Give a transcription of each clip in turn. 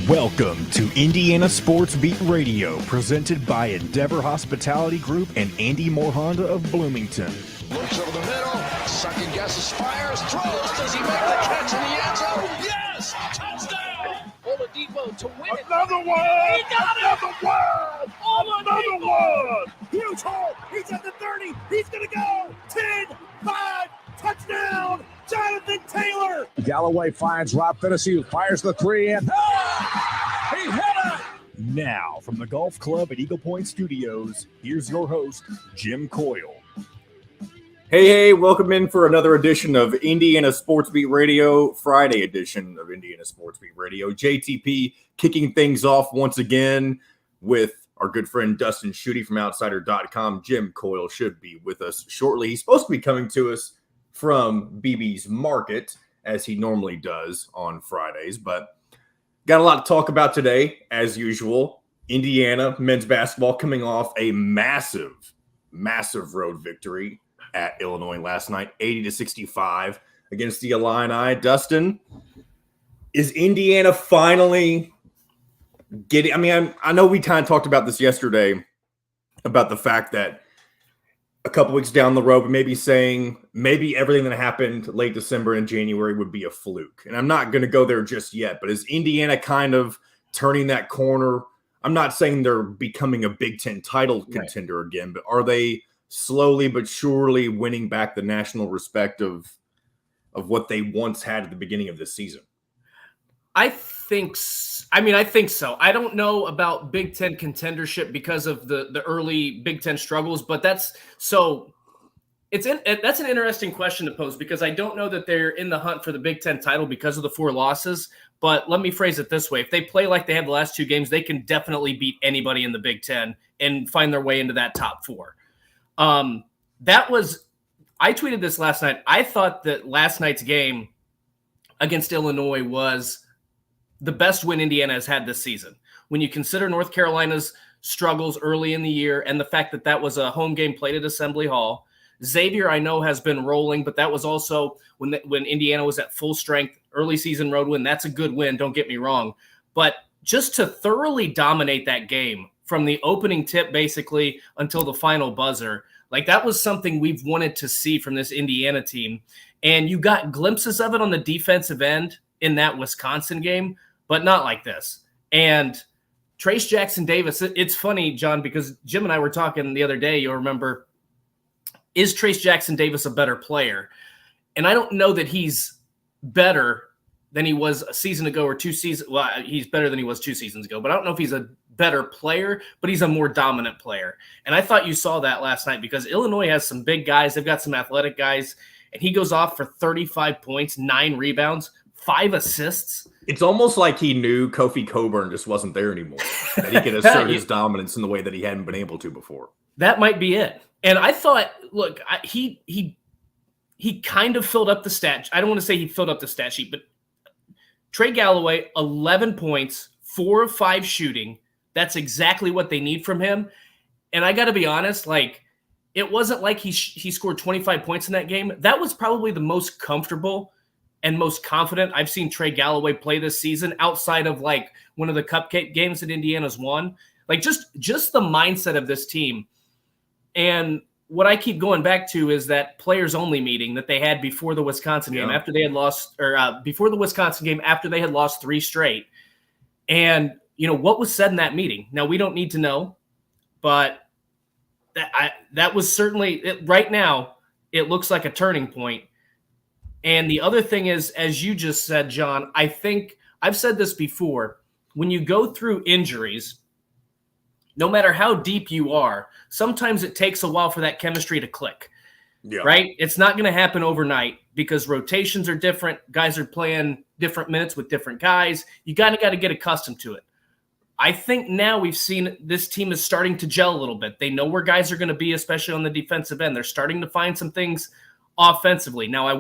Welcome to Indiana Sports Beat Radio, presented by Endeavor Hospitality Group and Andy Morhonda of Bloomington. Looks over the middle, second guesses, fires, throws. Does he make the catch in the end zone? Yes! Touchdown! Oladipo to win it. Another one! He got Another it! one! Oladipo! Another one! Huge hole! He's at the 30! He's gonna go! 10, 5, touchdown! Jonathan Taylor! Galloway finds Rob Finnessy, who fires the three, and he hit it! Now, from the Golf Club at Eagle Point Studios, here's your host, Jim Coyle. Hey, welcome in for another edition of Indiana Sports Beat Radio, Friday edition of Indiana Sports Beat Radio. JTP kicking things off once again with our good friend Dustin Schutte from Outsider.com. Jim Coyle should be with us shortly. He's supposed to be coming to us from BB's Market, as he normally does on Fridays, but got a lot to talk about today, as usual. Indiana men's basketball coming off a massive road victory at Illinois last night, 80-65 against the Illini. Dustin, is Indiana finally getting – I know we kind of talked about this yesterday, about the fact that a couple weeks down the road, we may be saying maybe everything that happened late December and January would be a fluke. And I'm not going to go there just yet, but is Indiana kind of turning that corner? I'm not saying they're becoming a Big Ten title contender again, but are they slowly but surely winning back the national respect of what they once had at the beginning of this season? I think so. I don't know about Big Ten contendership because of the early Big Ten struggles, but that's an interesting question to pose because I don't know that they're in the hunt for the Big Ten title because of the 4 losses. But let me phrase it this way. If they play like they have the last 2 games, they can definitely beat anybody in the Big Ten and find their way into that top 4. I tweeted this last night. I thought that last night's game against Illinois was the best win Indiana has had this season. When you consider North Carolina's struggles early in the year and the fact that that was a home game played at Assembly Hall, Xavier I know has been rolling, but that was also when Indiana was at full strength, early season road win. That's a good win, don't get me wrong. But just to thoroughly dominate that game from the opening tip basically until the final buzzer, like that was something we've wanted to see from this Indiana team. And you got glimpses of it on the defensive end in that Wisconsin game, but not like this. And Trace Jackson Davis, it's funny, John, because Jim and I were talking the other day, you'll remember, is Trace Jackson Davis a better player? And I don't know that he's better than he was a season ago or 2 seasons. Well, he's better than he was 2 seasons ago, but I don't know if he's a better player, but he's a more dominant player. And I thought you saw that last night because Illinois has some big guys. They've got some athletic guys, and he goes off for 35 points, 9 rebounds, 5 assists. It's almost like he knew Kofi Coburn just wasn't there anymore, that he could assert his dominance in the way that he hadn't been able to before. That might be it. And I thought, look, he kind of filled up the stat. I don't want to say he filled up the stat sheet, but Trey Galloway, 11 points, 4 of 5 shooting. That's exactly what they need from him. And I got to be honest, like, it wasn't like he scored 25 points in that game. That was probably the most comfortable and most confident I've seen Trey Galloway play this season outside of like one of the cupcake games that Indiana's won. Like just the mindset of this team. And what I keep going back to is that players only meeting that they had before the Wisconsin game after they had lost, or before the Wisconsin game after they had lost 3 straight. And you know what was said in that meeting. Now we don't need to know, but that was certainly right now. It looks like a turning point. And the other thing is, as you just said, John, I think I've said this before. When you go through injuries, no matter how deep you are, sometimes it takes a while for that chemistry to click, right? It's not going to happen overnight because rotations are different. Guys are playing different minutes with different guys. You got to get accustomed to it. I think now we've seen this team is starting to gel a little bit. They know where guys are going to be, especially on the defensive end. They're starting to find some things offensively. Now, I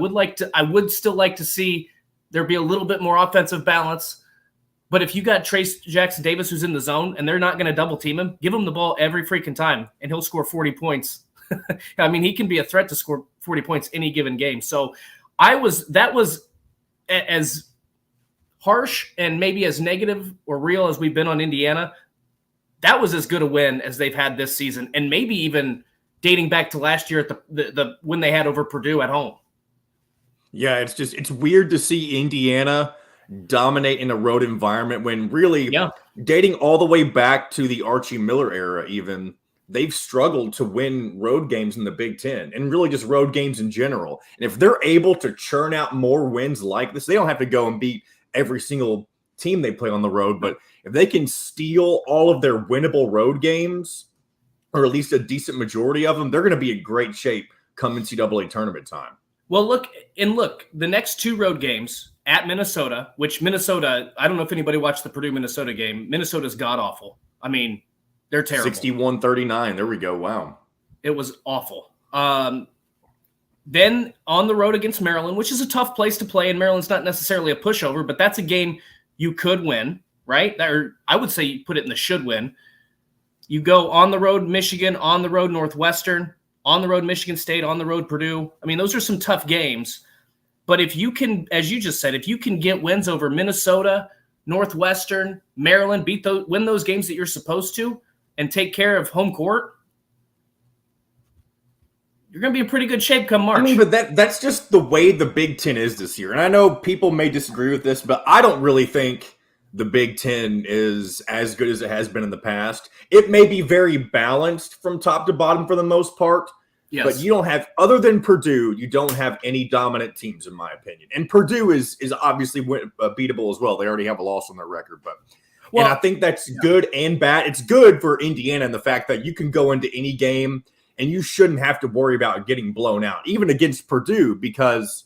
would still like to see there be a little bit more offensive balance. But if you got Trace Jackson Davis who's in the zone and they're not going to double team him, give him the ball every freaking time and he'll score 40 points. I mean, he can be a threat to score 40 points any given game. So that was as harsh and maybe as negative or real as we've been on Indiana, that was as good a win as they've had this season, and maybe even dating back to last year at the win they had over Purdue at home. Yeah, it's weird to see Indiana dominate in a road environment when really dating all the way back to the Archie Miller era even, they've struggled to win road games in the Big Ten and really just road games in general. And if they're able to churn out more wins like this, they don't have to go and beat every single team they play on the road. But if they can steal all of their winnable road games, or at least a decent majority of them, they're going to be in great shape come NCAA tournament time. Well, look, the next 2 road games at Minnesota, which Minnesota, I don't know if anybody watched the Purdue-Minnesota game. Minnesota's god-awful. I mean, they're terrible. 61-39. There we go. Wow. It was awful. Then on the road against Maryland, which is a tough place to play, and Maryland's not necessarily a pushover, but that's a game you could win, right? Or I would say you put it in the should win. You go on the road Michigan, on the road Northwestern, on the road Michigan State, on the road Purdue. I mean, those are some tough games. But if you can, as you just said, if you can get wins over Minnesota, Northwestern, Maryland, win those games that you're supposed to, and take care of home court, you're going to be in pretty good shape come March. I mean, but that's just the way the Big Ten is this year. And I know people may disagree with this, but I don't really think the Big Ten is as good as it has been in the past. It may be very balanced from top to bottom for the most part, but you don't have, other than Purdue, you don't have any dominant teams, in my opinion. And Purdue is obviously beatable as well. They already have a loss on their record, and I think that's good and bad. It's good for Indiana in the fact that you can go into any game and you shouldn't have to worry about getting blown out, even against Purdue, because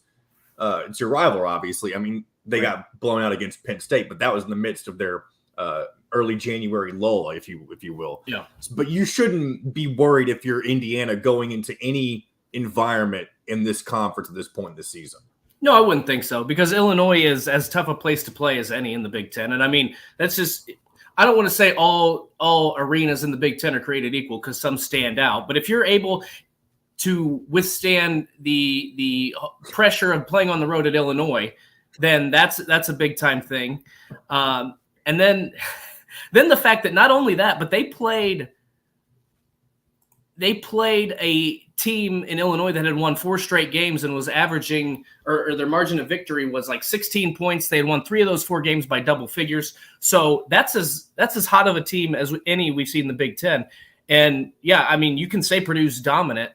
it's your rival, obviously. I mean, they got blown out against Penn State, but that was in the midst of their early January lull, if you will. Yeah. But you shouldn't be worried if you're Indiana going into any environment in this conference at this point in the season. No, I wouldn't think so, because Illinois is as tough a place to play as any in the Big Ten. And I mean, that's just, I don't want to say all arenas in the Big Ten are created equal, because some stand out. But if you're able to withstand the pressure of playing on the road at Illinois, then that's a big time thing. And then the fact that not only that, but they played a team in Illinois that had won 4 straight games and was averaging, or their margin of victory was like 16 points. They had won 3 of those 4 games by double figures. So that's as hot of a team as any we've seen in the Big Ten. And yeah, I mean, you can say Purdue's dominant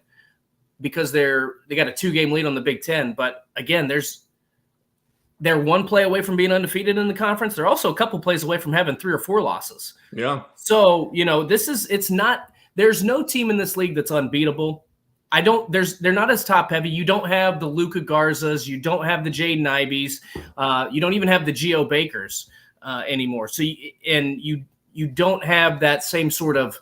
because they got a 2-game lead on the Big Ten. But again, they're 1 play away from being undefeated in the conference. They're also a couple plays away from having 3 or 4 losses. Yeah. So, there's no team in this league that's unbeatable. They're not as top heavy. You don't have the Luka Garzas. You don't have the Jaden Ivies. You don't even have the Geo Bakers anymore. So, you don't have that same sort of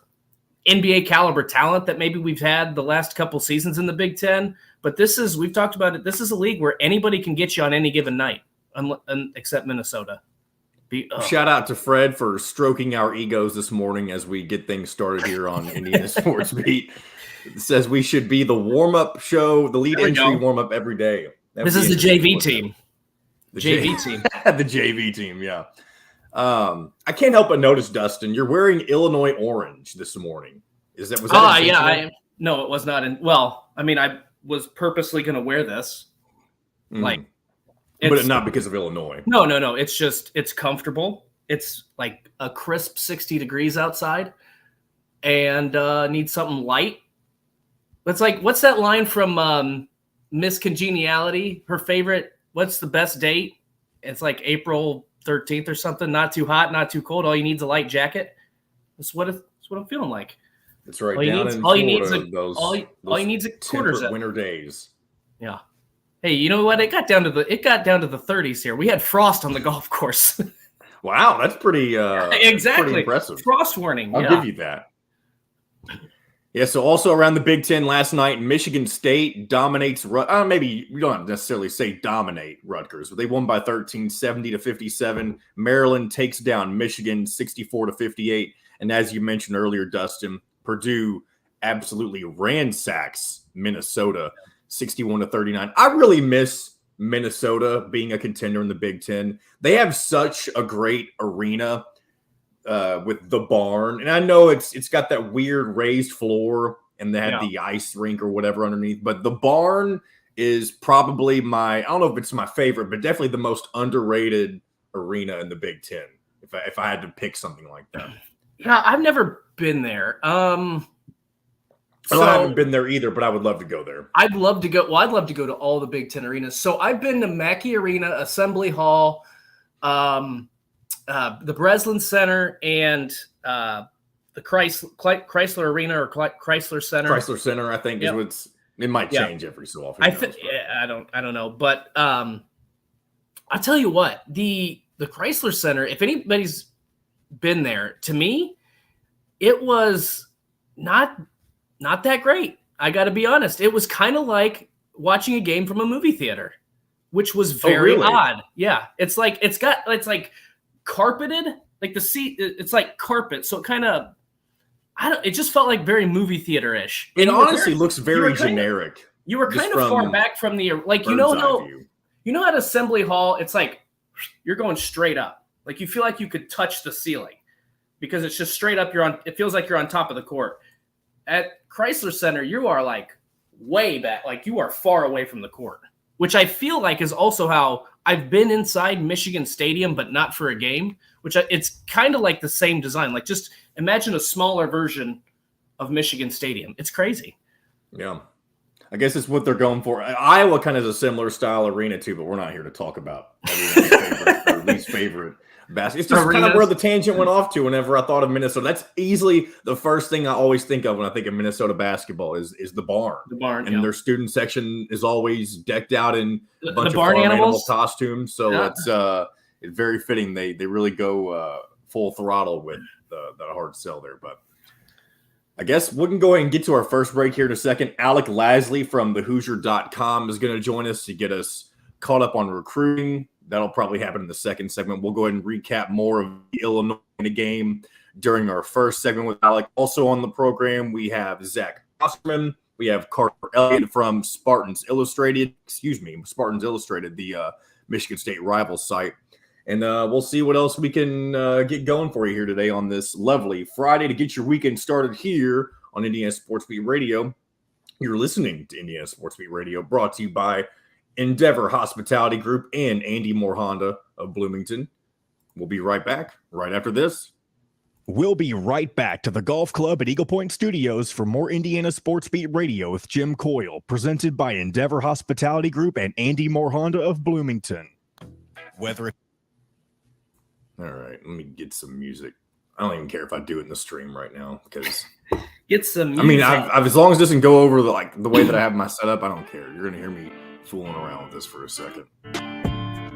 NBA caliber talent that maybe we've had the last couple seasons in the Big Ten. But we've talked about it. This is a league where anybody can get you on any given night, except Minnesota. Shout out to Fred for stroking our egos this morning as we get things started here on Indiana Sports Beat. It says we should be the warm-up show, the lead entry warm-up every day. This is the JV team. The JV team. The JV team, yeah. I can't help but notice, Dustin, you're wearing Illinois orange this morning. Was that yeah. No, it was not. I was purposely going to wear this. But not because of Illinois. No. It's comfortable. It's like a crisp 60 degrees outside, and need something light. It's like, what's that line from Miss Congeniality? Her favorite, what's the best date? It's like April 13th or something. Not too hot, not too cold. All you need is a light jacket. That's what I'm feeling like. That's right. All you need is a quarter zip. Winter days. Yeah. Hey, you know what? It got down to the 30s here. We had frost on the golf course. Wow, that's pretty exactly pretty impressive. Frost warning. I'll give you that. Yeah, so also around the Big Ten last night, Michigan State dominates. Maybe we don't necessarily say dominate Rutgers, but they won by 13, 70-57. Maryland takes down Michigan 64-58. And as you mentioned earlier, Dustin, Purdue absolutely ransacks Minnesota 61-39. I really miss Minnesota being a contender in the Big Ten. They have such a great arena with the barn. And I know it's got that weird raised floor and they had the ice rink or whatever underneath. But the barn is probably I don't know if it's my favorite, but definitely the most underrated arena in the Big Ten. If I had to pick something like that. Yeah, I've never been there. I haven't been there either, but I would love to go there. I'd love to go. Well, I'd love to go to all the Big Ten arenas. So I've been to Mackey Arena, Assembly Hall, the Breslin Center, and the Chrysler Arena or Chrysler Center. Chrysler Center, I think, is what's. It might change every so often. I don't know, but I'll tell you what, the Chrysler Center. If anybody's been there, to me, it was not that great. I got to be honest. It was kind of like watching a game from a movie theater, which was very odd. Yeah. It's like carpeted, like the seat. It's like carpet. So it kind of, it just felt like very movie theater-ish. It honestly looks very generic. You were kind of far back from the, like, you know at Assembly Hall, it's like, you're going straight up. Like you feel like you could touch the ceiling because it's just straight up. It feels like you're on top of the court. At Chrysler Center, you are like way back, like you are far away from the court, which I feel like is also how I've been inside Michigan Stadium, but not for a game, it's kind of like the same design. Like just imagine a smaller version of Michigan Stadium. It's crazy. Yeah. I guess it's what they're going for. Iowa kind of is a similar style arena too, but we're not here to talk about everyone's favorite or least favorite basketball. It's just kind of where the tangent went off to whenever I thought of Minnesota. That's easily the first thing I always think of when I think of Minnesota basketball is the barn. The barn, and their student section is always decked out in a bunch of farm animal costumes. So it's very fitting. They really go full throttle with the hard sell there, but. I guess we can go ahead and get to our first break here in a second. Alec Lasley from thehoosier.com is going to join us to get us caught up on recruiting. That'll probably happen in the second segment. We'll go ahead and recap more of the Illinois game during our first segment with Alec. Also on the program, we have Zach Osterman. We have Carter Elliott from Spartans Illustrated, the Michigan State rival site. And we'll see what else we can get going for you here today on this lovely Friday to get your weekend started here on Indiana Sports Beat Radio. You're listening to Indiana Sports Beat Radio, brought to you by Endeavor Hospitality Group and Andy Moore Honda of Bloomington. We'll be right back right after this. We'll be right back to the Golf Club at Eagle Point Studios for more Indiana Sports Beat Radio with Jim Coyle, presented by Endeavor Hospitality Group and Andy Moore Honda of Bloomington. All right, let me get some music. I don't even care if I do it in the stream right now because get some music. I mean, I've as long as it doesn't go over the way that I have my setup, I don't care. You're going to hear me fooling around with this for a second.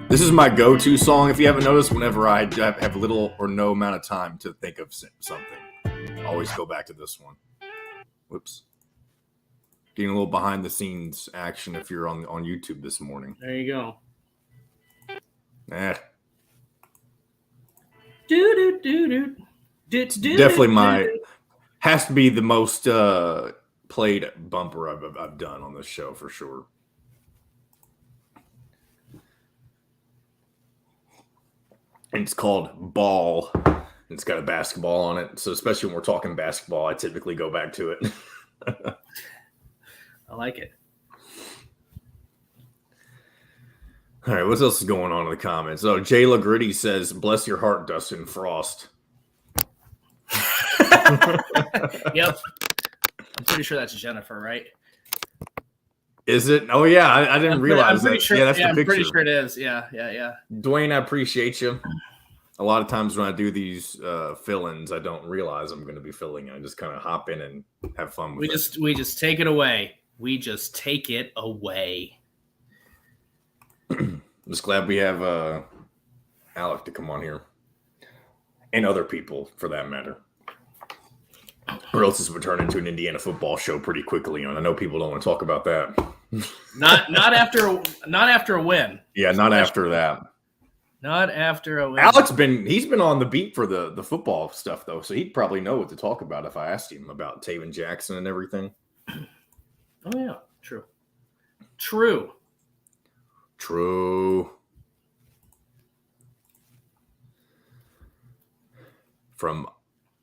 This is my go-to song, if you haven't noticed, whenever I have little or no amount of time to think of something. I always go back to this one. Whoops. Getting a little behind-the-scenes action if you're on YouTube this morning. There you go. Definitely has to be the most played bumper I've done on this show for sure. And it's called Ball. It's got a basketball on it. So especially when we're talking basketball, I typically go back to it. I like it. All right, what else is going on in the comments? Oh, Jay LaGritty says, "Bless your heart, Dustin Frost." Yep. I'm pretty sure that's Jennifer, right? Is it? Oh, yeah. I didn't realize that. Sure, yeah, that's the picture. I'm pretty sure it is. Yeah. Dwayne, I appreciate you. A lot of times when I do these fill-ins, I don't realize I'm going to be filling in. I just kind of hop in and have fun with it. We just take it away. We just take it away. I'm just glad we have Alec to come on here. And other people, for that matter. Or else this would turn into an Indiana football show pretty quickly. And I know people don't want to talk about that. Not after a win. Yeah, not after that. Not after a win. Alec's been on the beat for the football stuff though, so he'd probably know what to talk about if I asked him about Taven Jackson and everything. Oh yeah, true. True. From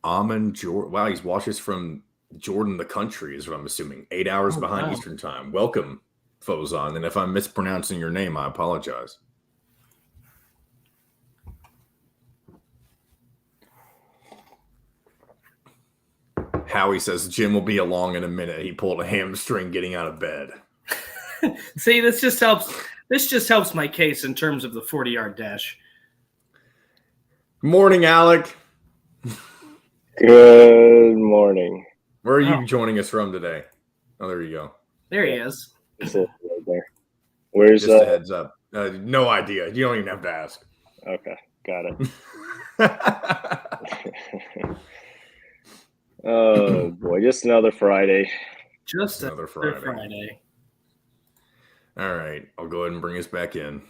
Amon Jordan. Wow, he's watches from Jordan, the country, is what I'm assuming. 8 hours behind wow. Eastern time. Welcome, Fozon. And if I'm mispronouncing your name, I apologize. Howie says Jim will be along in a minute. He pulled a hamstring getting out of bed. See, this just helps. This just helps my case in terms of the 40-yard dash. Morning, Alec. Good morning. Where are you joining us from today? Oh, there you go. There he is. Just right there. Where's Just a heads up. No idea. You don't even have to ask. Okay, got it. Oh boy, just another Friday. Just Another Friday. All right, I'll go ahead and bring us back in.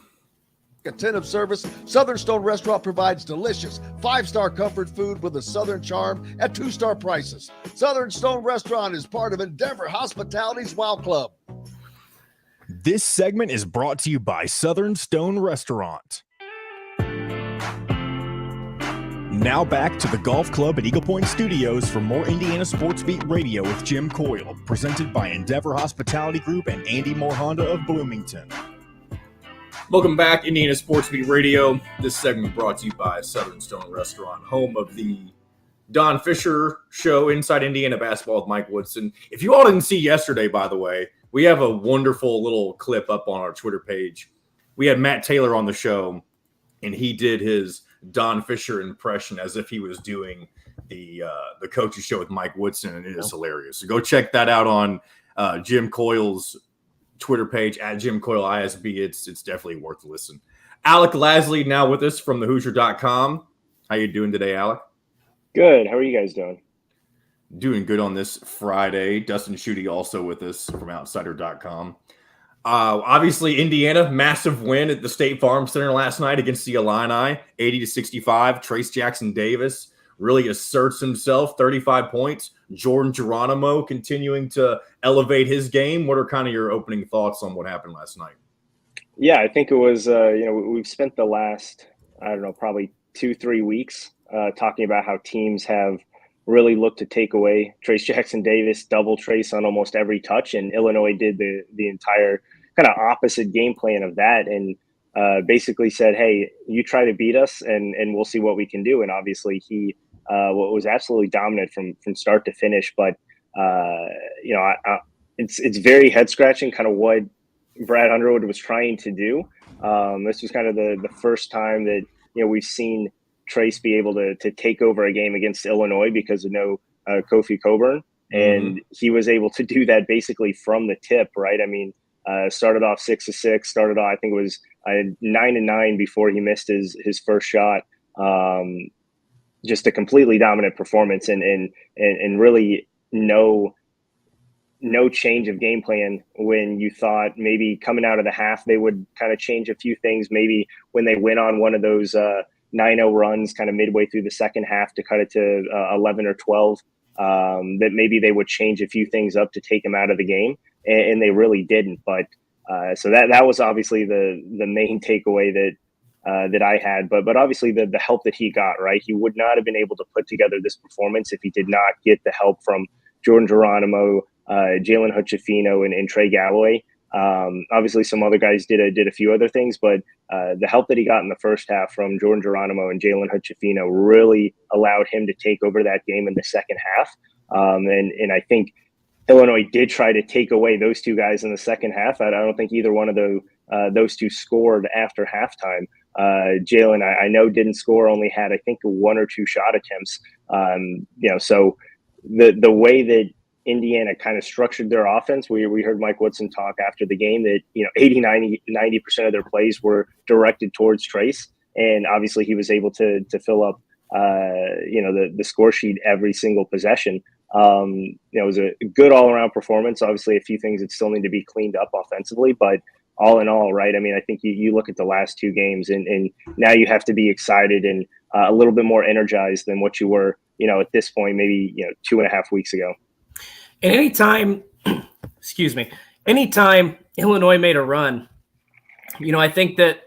Attentive service, Southern Stone Restaurant provides delicious 5-star comfort food with a Southern charm at 2-star prices. Southern Stone Restaurant is part of Endeavor Hospitality's Wow Club. This segment is brought to you by Southern Stone Restaurant. Now back to the Golf Club at Eagle Point Studios for more Indiana Sports Beat Radio with Jim Coyle, presented by Endeavor Hospitality Group and Andy Moore Honda of Bloomington. Welcome back, Indiana Sports Beat Radio. This segment brought to you by Southern Stone Restaurant, home of the Don Fisher Show, Inside Indiana Basketball with Mike Woodson. If you all didn't see yesterday, by the way, we have a wonderful little clip up on our Twitter page. We had Matt Taylor on the show, and he did his Don Fisher impression as if he was doing the coach's show with Mike Woodson, and it is hilarious. So go check that out on Jim Coyle's Twitter page at Jim Coyle ISB. It's definitely worth a listen. Alec Lasley now with us from thehoosier.com. How you doing today, Alec? Good. How are you guys doing? Doing good on this Friday. Dustin Schutte also with us from outsider.com. Obviously, Indiana, massive win at the State Farm Center last night against the Illini, 80-65. Trace Jackson Davis really asserts himself, 35 points. Jordan Geronimo continuing to elevate his game. What are kind of your opening thoughts on what happened last night? Yeah, I think it was, we've spent the last, probably 2-3 weeks talking about how teams have really looked to take away Trace Jackson Davis, double Trace on almost every touch. And Illinois did the entire kind of opposite game plan of that and basically said, hey, you try to beat us and we'll see what we can do. And obviously he was absolutely dominant from start to finish. But, it's very head scratching kind of what Brad Underwood was trying to do. This was kind of the first time that, we've seen Trace be able to take over a game against Illinois because of no Kofi Coburn. And he was able to do that basically from the tip, right? I mean, started off 6-6, started off, I think it was 9-9 before he missed his first shot. Just a completely dominant performance and really no change of game plan when you thought maybe coming out of the half, they would kind of change a few things. Maybe when they went on one of those 9-0 runs kind of midway through the second half to cut it to 11 or 12, that maybe they would change a few things up to take him out of the game, and they really didn't. But so that was obviously the main takeaway that I had. But obviously the help that he got, right? He would not have been able to put together this performance if he did not get the help from Jordan Geronimo, Jalen Hutchefino, and Trey Galloway. Obviously some other guys did a few other things, but the help that he got in the first half from Jordan Geronimo and Jalen Hutchefino really allowed him to take over that game in the second half. And I think Illinois did try to take away those two guys in the second half. I don't think either one of those two scored after halftime. Jalen, I know, didn't score, only had, I think, 1 or 2 shot attempts. So the way that Indiana kind of structured their offense. We heard Mike Woodson talk after the game that 80-90% of their plays were directed towards Trace, and obviously he was able to fill up the score sheet every single possession. It was a good all around performance. Obviously, a few things that still need to be cleaned up offensively, but all in all, right? I mean, I think you look at the last 2 games, and now you have to be excited and a little bit more energized than what you were, at this point, maybe 2.5 weeks ago. And anytime Illinois made a run, I think that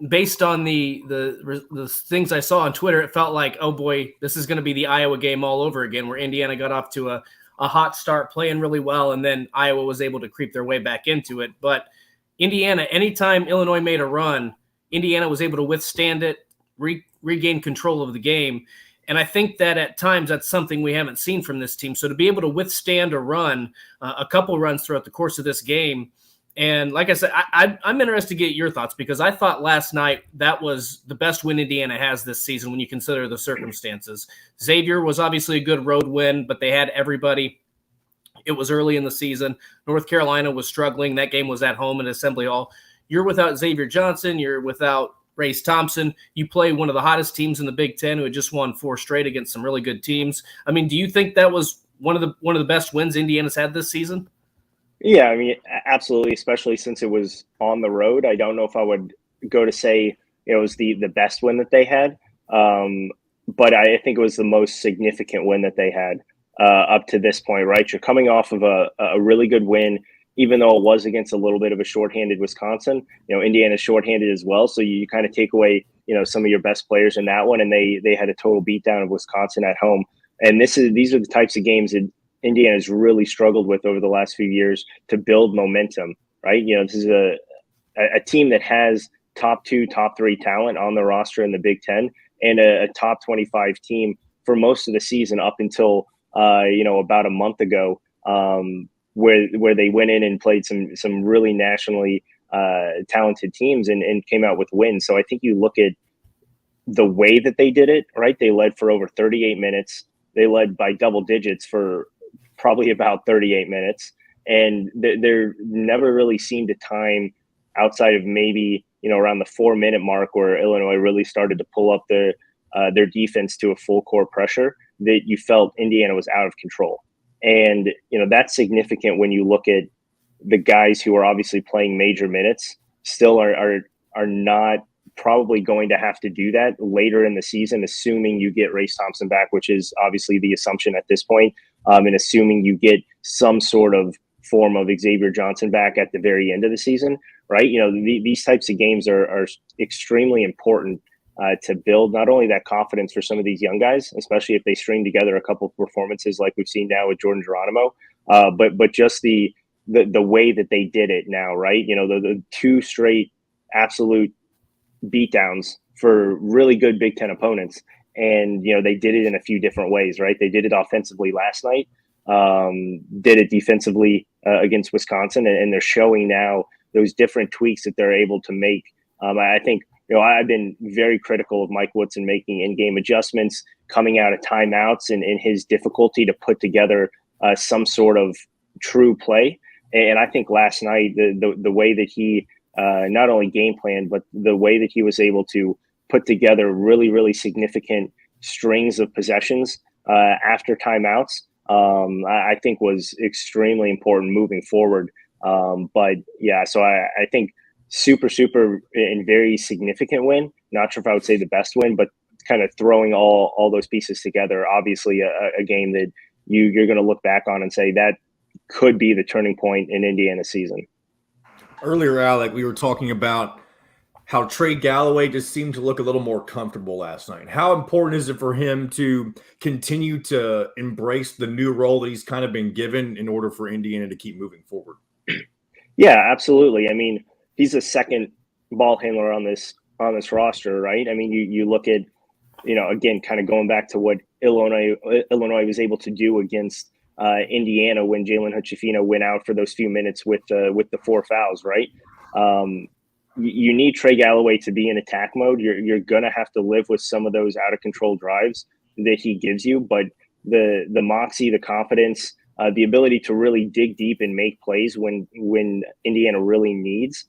based on the things I saw on Twitter, it felt like, oh boy, this is going to be the Iowa game all over again, where Indiana got off to a hot start, playing really well, and then Iowa was able to creep their way back into it. But Indiana, anytime Illinois made a run, Indiana was able to withstand it, regain control of the game. And I think that at times that's something we haven't seen from this team. So to be able to withstand a run, a couple runs throughout the course of this game, and like I said, I'm interested to get your thoughts, because I thought last night that was the best win Indiana has this season when you consider the circumstances. Xavier was obviously a good road win, but they had everybody. It was early in the season. North Carolina was struggling. That game was at home in Assembly Hall. You're without Xavier Johnson. You're without Race Thompson. You play one of the hottest teams in the Big Ten, who had just won 4 straight against some really good teams. I mean, do you think that was one of the best wins Indiana's had this season? Yeah, I mean, absolutely, especially since it was on the road. I don't know if I would go to say it was the best win that they had, but I think it was the most significant win that they had up to this point, right? You're coming off of a really good win, even though it was against a little bit of a shorthanded Wisconsin. Indiana's shorthanded as well, so you kind of take away, some of your best players in that one, and they had a total beatdown of Wisconsin at home. And these are the types of games that Indiana's really struggled with over the last few years to build momentum, right? This is a team that has top 2, top 3 talent on the roster in the Big Ten, and a top 25 team for most of the season up until about a month ago, where they went in and played some really nationally talented teams and came out with wins. So I think you look at the way that they did it, right? They led for over 38 minutes. They led by double digits for probably about 38 minutes. And there never really seemed a time outside of maybe, around the 4-minute mark where Illinois really started to pull up their defense to a full court pressure, that you felt Indiana was out of control. And, that's significant when you look at the guys who are obviously playing major minutes still are not probably going to have to do that later in the season, assuming you get Race Thompson back, which is obviously the assumption at this point, and assuming you get some sort of form of Xavier Johnson back at the very end of the season, right? These types of games are extremely important to build not only that confidence for some of these young guys, especially if they string together a couple of performances like we've seen now with Jordan Geronimo, but just the way that they did it now, right? The 2 straight absolute beatdowns for really good Big Ten opponents. And, they did it in a few different ways, right? They did it offensively last night, did it defensively against Wisconsin, and they're showing now those different tweaks that they're able to make. I think, I've been very critical of Mike Woodson making in-game adjustments, coming out of timeouts, and his difficulty to put together some sort of true play. And I think last night, the way that he not only game plan, but the way that he was able to put together really, really significant strings of possessions after timeouts, I think was extremely important moving forward. But yeah, so I think super and very significant win. Not sure if I would say the best win, but kind of throwing all those pieces together. Obviously a game that you're going to look back on and say that could be the turning point in Indiana's season. Earlier, Alec, we were talking about how Trey Galloway just seemed to look a little more comfortable last night. How important is it for him to continue to embrace the new role that he's kind of been given in order for Indiana to keep moving forward? Yeah, absolutely. I mean, he's a second ball handler on this roster, right? I mean, you look at, again, kind of going back to what Illinois was able to do against Indiana when Jalen Hood-Schifino went out for those few minutes with the 4 fouls, right? You need Trey Galloway to be in attack mode. You're going to have to live with some of those out of control drives that he gives you, but the moxie, the confidence, the ability to really dig deep and make plays when Indiana really needs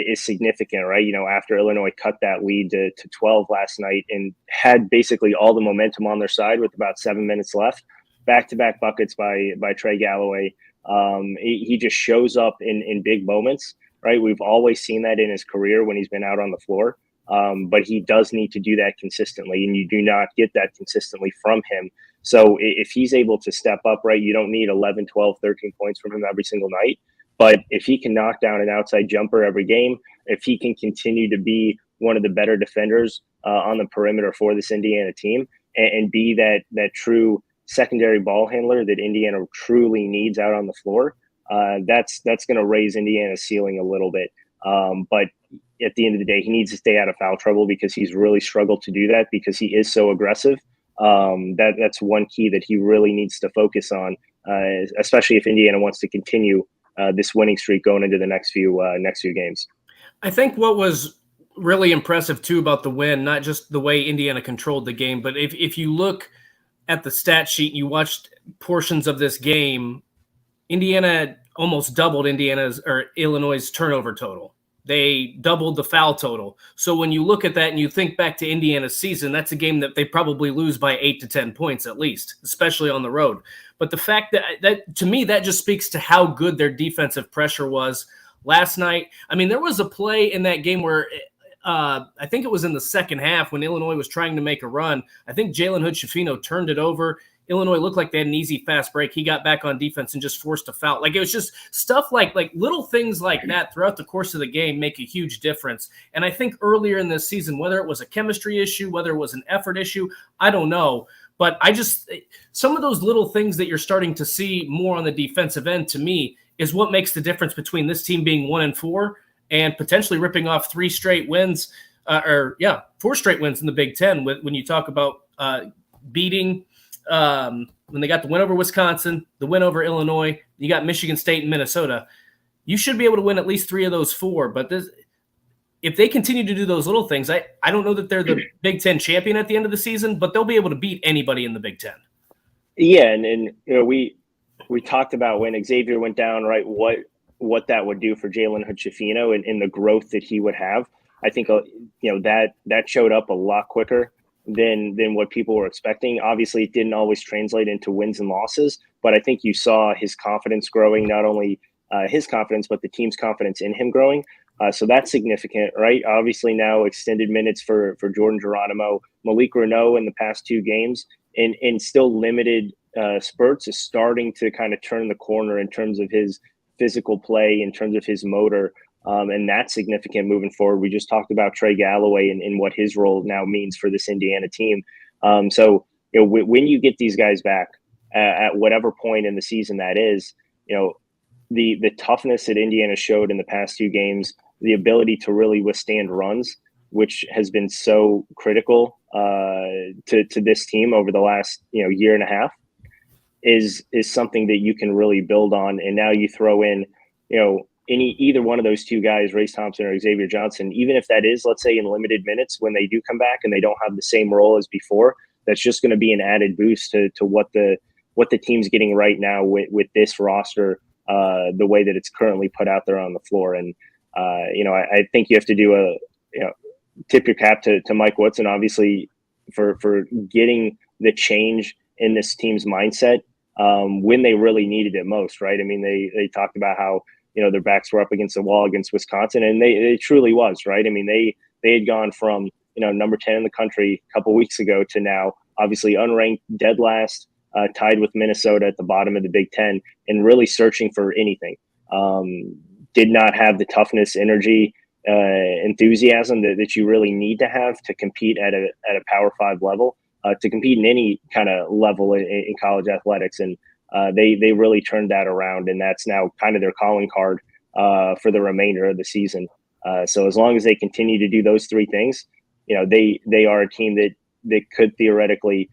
is significant, right? After Illinois cut that lead to 12 last night and had basically all the momentum on their side with about 7 minutes left, back-to-back buckets by Trey Galloway. He just shows up in big moments, right? We've always seen that in his career when he's been out on the floor, but he does need to do that consistently, and you do not get that consistently from him. So if he's able to step up, right, you don't need 11, 12, 13 points from him every single night, But if he can knock down an outside jumper every game, if he can continue to be one of the better defenders on the perimeter for this Indiana team and be that true secondary ball handler that Indiana truly needs out on the floor, that's going to raise Indiana's ceiling a little bit. But at the end of the day, he needs to stay out of foul trouble because he's really struggled to do that because he is so aggressive. That's one key that he really needs to focus on, especially if Indiana wants to continue this winning streak going into the next few games. I think what was really impressive too about the win, not just the way Indiana controlled the game, but if you look at the stat sheet and you watched portions of this game, Indiana almost doubled Illinois' turnover total. They doubled the foul total. So when you look at that and you think back to Indiana's season, that's a game that they probably lose by 8 to 10 points at least, especially on the road. But the fact that to me, that just speaks to how good their defensive pressure was last night. I mean, there was a play in that game where I think it was in the second half when Illinois was trying to make a run. I think Jalen Hood-Schifino turned it over. Illinois looked like they had an easy fast break. He got back on defense and just forced a foul. Like, it was just stuff like little things like that throughout the course of the game make a huge difference. And I think earlier in this season, whether it was a chemistry issue, whether it was an effort issue, I don't know. But some of those little things that you're starting to see more on the defensive end, to me, is what makes the difference between this team being 1-4 and potentially ripping off 4 straight wins in the Big Ten. When you talk about beating when they got the win over Wisconsin, the win over Illinois, you got Michigan State and Minnesota. You should be able to win at least 3 of those 4. But if they continue to do those little things, I don't know that they're the Big Ten champion at the end of the season, but they'll be able to beat anybody in the Big Ten. Yeah, and we talked about when Xavier went down, right, what that would do for Jalen Hood-Schifino and the growth that he would have. I think that showed up a lot quicker than what people were expecting. Obviously, it didn't always translate into wins and losses, but I think you saw his confidence growing, not only his confidence, but the team's confidence in him growing. So that's significant, right? Obviously now extended minutes for Jordan Geronimo, Malik Reneau in the past 2 games, and still limited spurts is starting to kind of turn the corner in terms of his physical play, in terms of his motor. And that's significant moving forward. We just talked about Trey Galloway and what his role now means for this Indiana team. So when you get these guys back at whatever point in the season that is, the toughness that Indiana showed in the past 2 games, the ability to really withstand runs, which has been so critical to this team over the last year and a half, is something that you can really build on. And now you throw in either one of those 2 guys, Race Thompson or Xavier Johnson, even if that is, let's say, in limited minutes when they do come back and they don't have the same role as before, that's just going to be an added boost to what the team's getting right now with this roster, the way that it's currently put out there on the floor. And I think you have to do tip your cap to Mike Woodson, obviously, for getting the change in this team's mindset when they really needed it most, right? I mean, they talked about how their backs were up against the wall against Wisconsin, and they truly was, right? I mean, they had gone from number 10 in the country a couple weeks ago to now obviously unranked, dead last, tied with Minnesota at the bottom of the Big Ten, and really searching for anything. Did not have the toughness, energy, enthusiasm that you really need to have to compete at a Power 5 level, to compete in any kind of level in college athletics. And they really turned that around, and that's now kind of their calling card for the remainder of the season. So as long as they continue to do those 3 things, they are a team that could theoretically,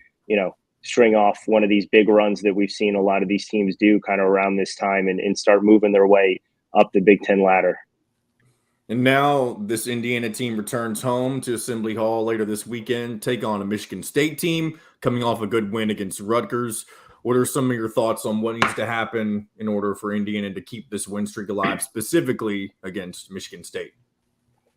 string off one of these big runs that we've seen a lot of these teams do kind of around this time and start moving their way up the Big Ten ladder. And now this Indiana team returns home to Assembly Hall later this weekend, take on a Michigan State team coming off a good win against Rutgers. What are some of your thoughts on what needs to happen in order for Indiana to keep this win streak alive, specifically against Michigan State?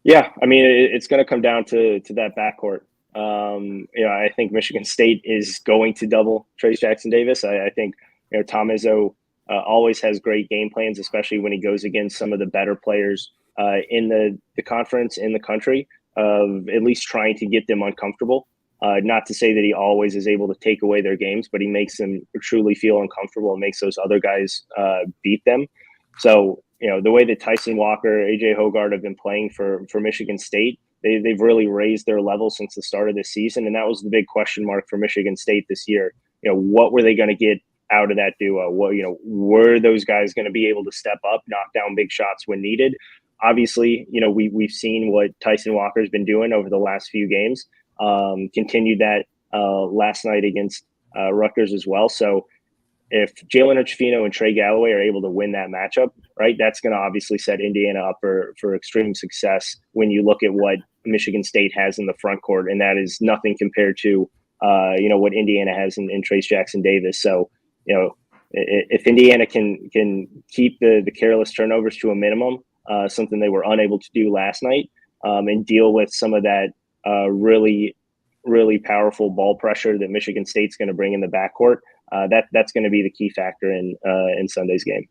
Yeah, I mean, it's going to come down to that backcourt. I think Michigan State is going to double Trayce Jackson-Davis. I think Tom Izzo always has great game plans, especially when he goes against some of the better players in the conference, in the country, of at least trying to get them uncomfortable. Not to say that he always is able to take away their games, but he makes them truly feel uncomfortable and makes those other guys beat them. So the way that Tyson Walker, AJ Hoggard have been playing for Michigan State, they've really raised their level since the start of the season. And that was the big question mark for Michigan State this year. What were they going to get out of that duo? Were those guys going to be able to step up, knock down big shots when needed? Obviously, we've seen what Tyson Walker has been doing over the last few games. Continued that last night against Rutgers as well. So if Jalen Ochefino and Trey Galloway are able to win that matchup, right, that's going to obviously set Indiana up for extreme success when you look at what Michigan State has in the front court, and that is nothing compared to what Indiana has in Trace Jackson Davis. So if Indiana can keep the careless turnovers to a minimum, something they were unable to do last night, and deal with some of that really, really powerful ball pressure that Michigan State's going to bring in the backcourt, that's going to be the key factor in Sunday's game.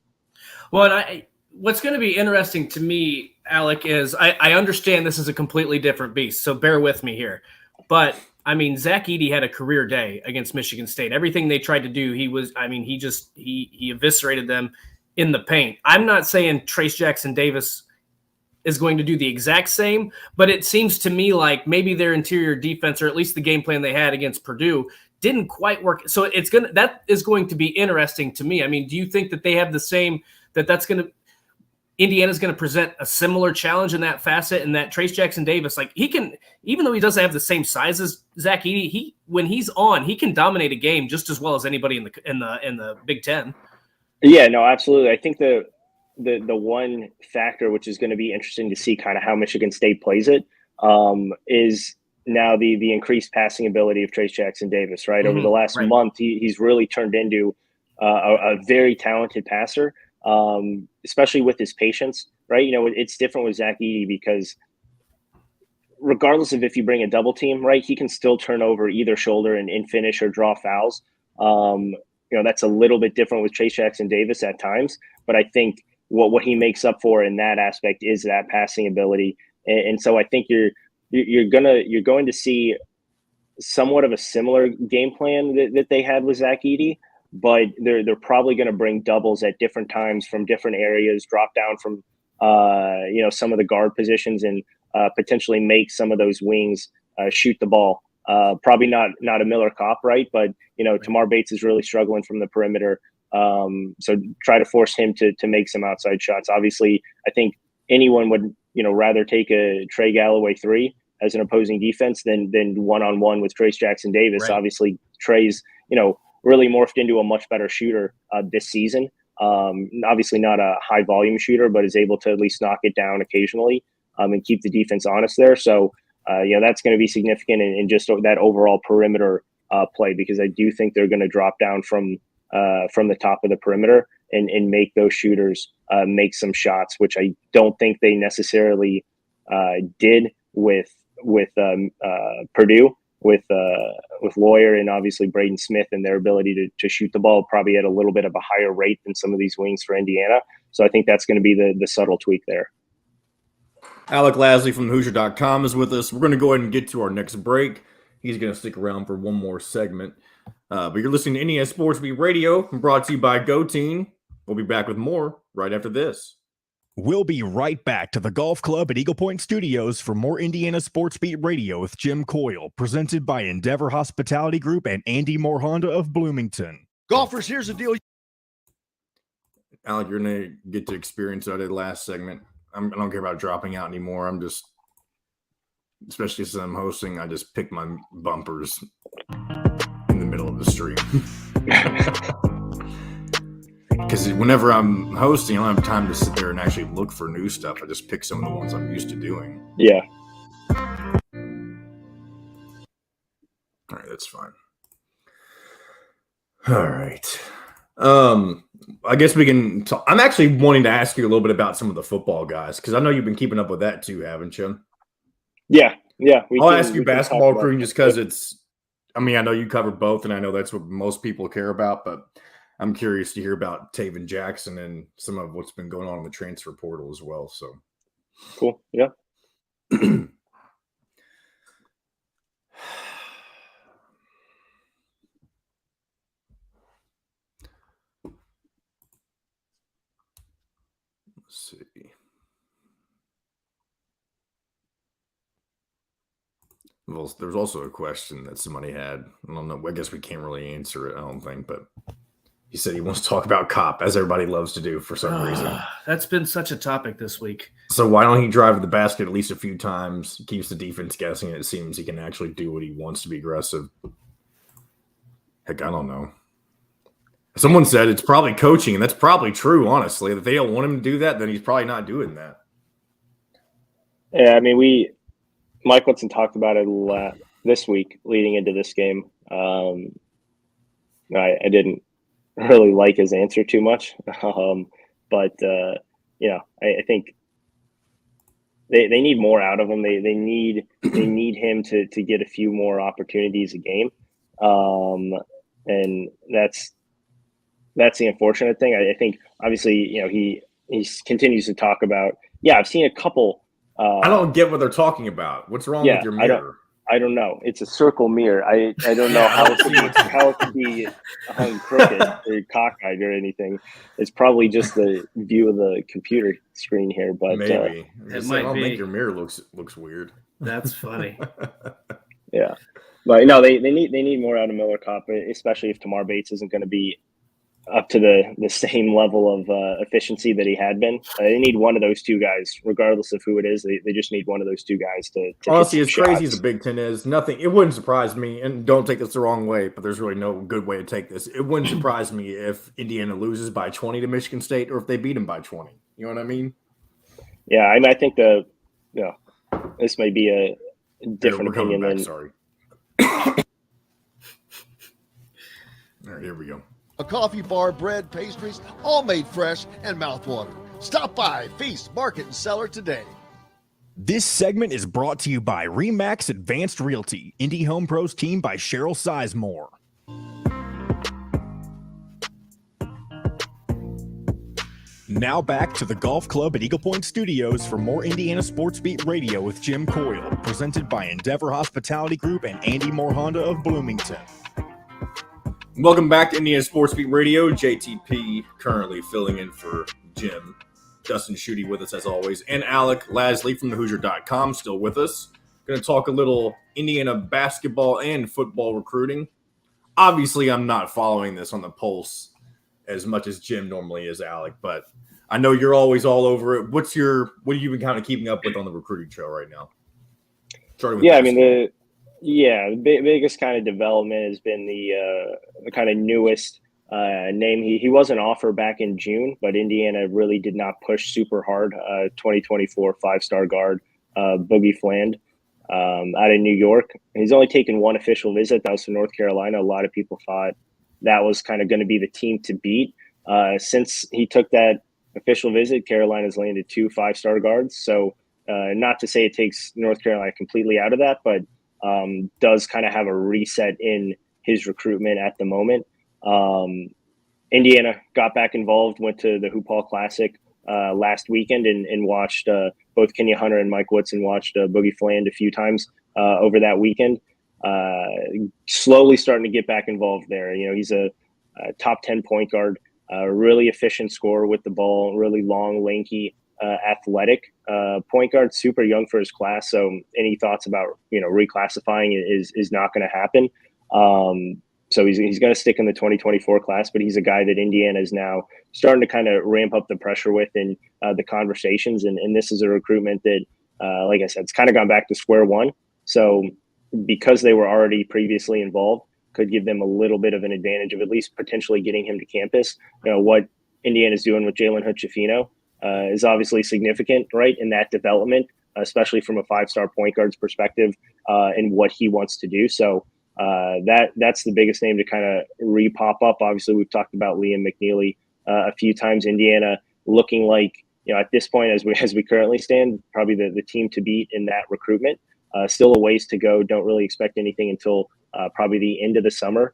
Well, and what's going to be interesting to me, Alec, is I understand this is a completely different beast, so bear with me here. But, I mean, Zach Edey had a career day against Michigan State. Everything they tried to do, he eviscerated them in the paint. I'm not saying Trace Jackson Davis is going to do the exact same, but it seems to me like maybe their interior defense, or at least the game plan they had against Purdue, didn't quite work. So that is going to be interesting to me. I mean, do you think that they have the same, Indiana's going to present a similar challenge in that facet, and that Trace Jackson Davis, like, he can, even though he doesn't have the same size as Zach Edey, when he's on, he can dominate a game just as well as anybody in the Big Ten. Yeah, no, absolutely. I think the one factor which is going to be interesting to see kind of how Michigan State plays it is now the increased passing ability of Trace Jackson Davis, right? Over the last month, he's really turned into a very talented passer, especially with his patience, right? It's different with Zach Edey because regardless of if you bring a double team, right, he can still turn over either shoulder and finish or draw fouls. That's a little bit different with Trace Jackson Davis at times, but I think what he makes up for in that aspect is that passing ability. And so I think you're going to see somewhat of a similar game plan that they had with Zach Edey, but they're probably going to bring doubles at different times from different areas, drop down from some of the guard positions, and potentially make some of those wings shoot the ball. Probably not a Miller Kopp, right? But Tamar Bates is really struggling from the perimeter. So try to force him to make some outside shots. Obviously, I think anyone would rather take a Trey Galloway 3 as an opposing defense than one-on-one with Trace Jackson Davis. Right. Obviously, Trey's really morphed into a much better shooter this season. Obviously not a high volume shooter, but is able to at least knock it down occasionally and keep the defense honest there. So that's going to be significant in just that overall perimeter play, because I do think they're going to drop down from the top of the perimeter and make those shooters make some shots, which I don't think they necessarily did with Purdue, with Lawyer and obviously Braden Smith, and their ability to shoot the ball probably at a little bit of a higher rate than some of these wings for Indiana. So I think that's going to be the subtle tweak there. Alec Lasley from Hoosier.com is with us. We're going to go ahead and get to our next break. He's going to stick around for one more segment. But you're listening to Indiana Sports Beat Radio, brought to you by GoTeam. We'll be back with more right after this. We'll be right back to the Golf Club at Eagle Point Studios for more Indiana Sports Beat Radio with Jim Coyle, presented by Endeavor Hospitality Group and Andy Moore Honda of Bloomington. Golfers, here's the deal. Alec, you're going to get to experience what I did last segment. I don't care about dropping out anymore. I'm just, especially since I'm hosting, I just pick my bumpers in the middle of the street. Because whenever I'm hosting, I don't have time to sit there and actually look for new stuff. I just pick some of the ones I'm used to doing. Yeah. All right, that's fine. All right. I guess we can talk. I'm actually wanting to ask you a little bit about some of the football guys, because I know you've been keeping up with that too, haven't you? Yeah. I'll ask you basketball recruiting just because it's, I know you cover both, and I know that's what most people care about, but I'm curious to hear about Taven Jackson and some of what's been going on in the transfer portal as well. So cool. Yeah. Let's Well, there's also a question that somebody had. I don't know. I guess we can't really answer it, I don't think. But he said he wants to talk about Kopp, as everybody loves to do for some reason. That's been such a topic this week. So why don't he drive to the basket at least a few times? He keeps the defense guessing. It seems he can actually do what he wants to be aggressive. Heck, I don't know. Someone said it's probably coaching, and that's probably true, honestly. If they don't want him to do that, then he's probably not doing that. Yeah, I mean, Mike Woodson talked about it this week leading into this game. I didn't really like his answer too much, but I think they need more out of him. They need him to get a few more opportunities a game, and that's the unfortunate thing. I think obviously he continues to talk about. Yeah, I've seen a couple. I don't get what they're talking about. What's wrong with your mirror? I don't know. It's a circle mirror. I don't know how it could be hung crooked or cockeyed or anything. It's probably just the view of the computer screen here. But maybe it I don't think your mirror looks weird. That's funny. Yeah, but no, they need more out of Miller Kopp, especially if Tamar Bates isn't going to be up to the same level of efficiency that he had been. They need one of those two guys, regardless of who it is. They just need one of those two guys to honestly, as crazy as the Big Ten is, it wouldn't surprise me, and don't take this the wrong way, but there's really no good way to take this. It wouldn't surprise me if Indiana loses by 20 to Michigan State or if they beat them by 20. You know what I mean? Yeah, I mean, I think this may be a different opinion than. Sorry. All right, here we go. A coffee bar, bread, pastries, all made fresh and mouthwatering. Stop by Feast, Market, and Cellar today. This segment is brought to you by Remax Advanced Realty, Indy Home Pros team by Cheryl Sizemore. Now back to the Golf Club at Eagle Point Studios for more Indiana Sports Beat Radio with Jim Coyle, presented by Endeavor Hospitality Group and Andy Moore Honda of Bloomington. Welcome back to Indiana Sports Beat Radio. JTP currently filling in for Jim. Dustin Schutte with us as always. And Alec Lasley from thehoosier.com still with us. Going to talk a little Indiana basketball and football recruiting. Obviously, I'm not following this on the pulse as much as Jim normally is, Alec, but I know you're always all over it. What have you been kind of keeping up with on the recruiting trail right now? The biggest kind of development has been the kind of newest name. He was an offer back in June, but Indiana really did not push super hard. 2024 5-star guard Boogie Fland out of New York. He's only taken one official visit. That was to North Carolina. A lot of people thought that was kind of going to be the team to beat. Since he took that official visit, Carolina's landed 2 5-star guards. So not to say it takes North Carolina completely out of that, but does kind of have a reset in his recruitment at the moment. Indiana got back involved, went to the Hoop Hall Classic last weekend and watched both Kenya Hunter and Mike Woodson watched Boogie Fland a few times over that weekend. Slowly starting to get back involved there. He's a top 10 point guard, really efficient scorer with the ball, really long, lanky, athletic point guard, super young for his class. So any thoughts about reclassifying is not going to happen. So he's going to stick in the 2024 class, but he's a guy that Indiana is now starting to kind of ramp up the pressure with in the conversations. And this is a recruitment that, like I said, it's kind of gone back to square one. So because they were already previously involved, could give them a little bit of an advantage of at least potentially getting him to campus. What Indiana's doing with Jalen Hood-Schifino is obviously significant, right, in that development, especially from a 5-star point guard's perspective and what he wants to do. So that's the biggest name to kind of re-pop up. Obviously, we've talked about Liam McNeely a few times. Indiana looking like, at this point, as we currently stand, probably the team to beat in that recruitment. Still a ways to go. Don't really expect anything until probably the end of the summer,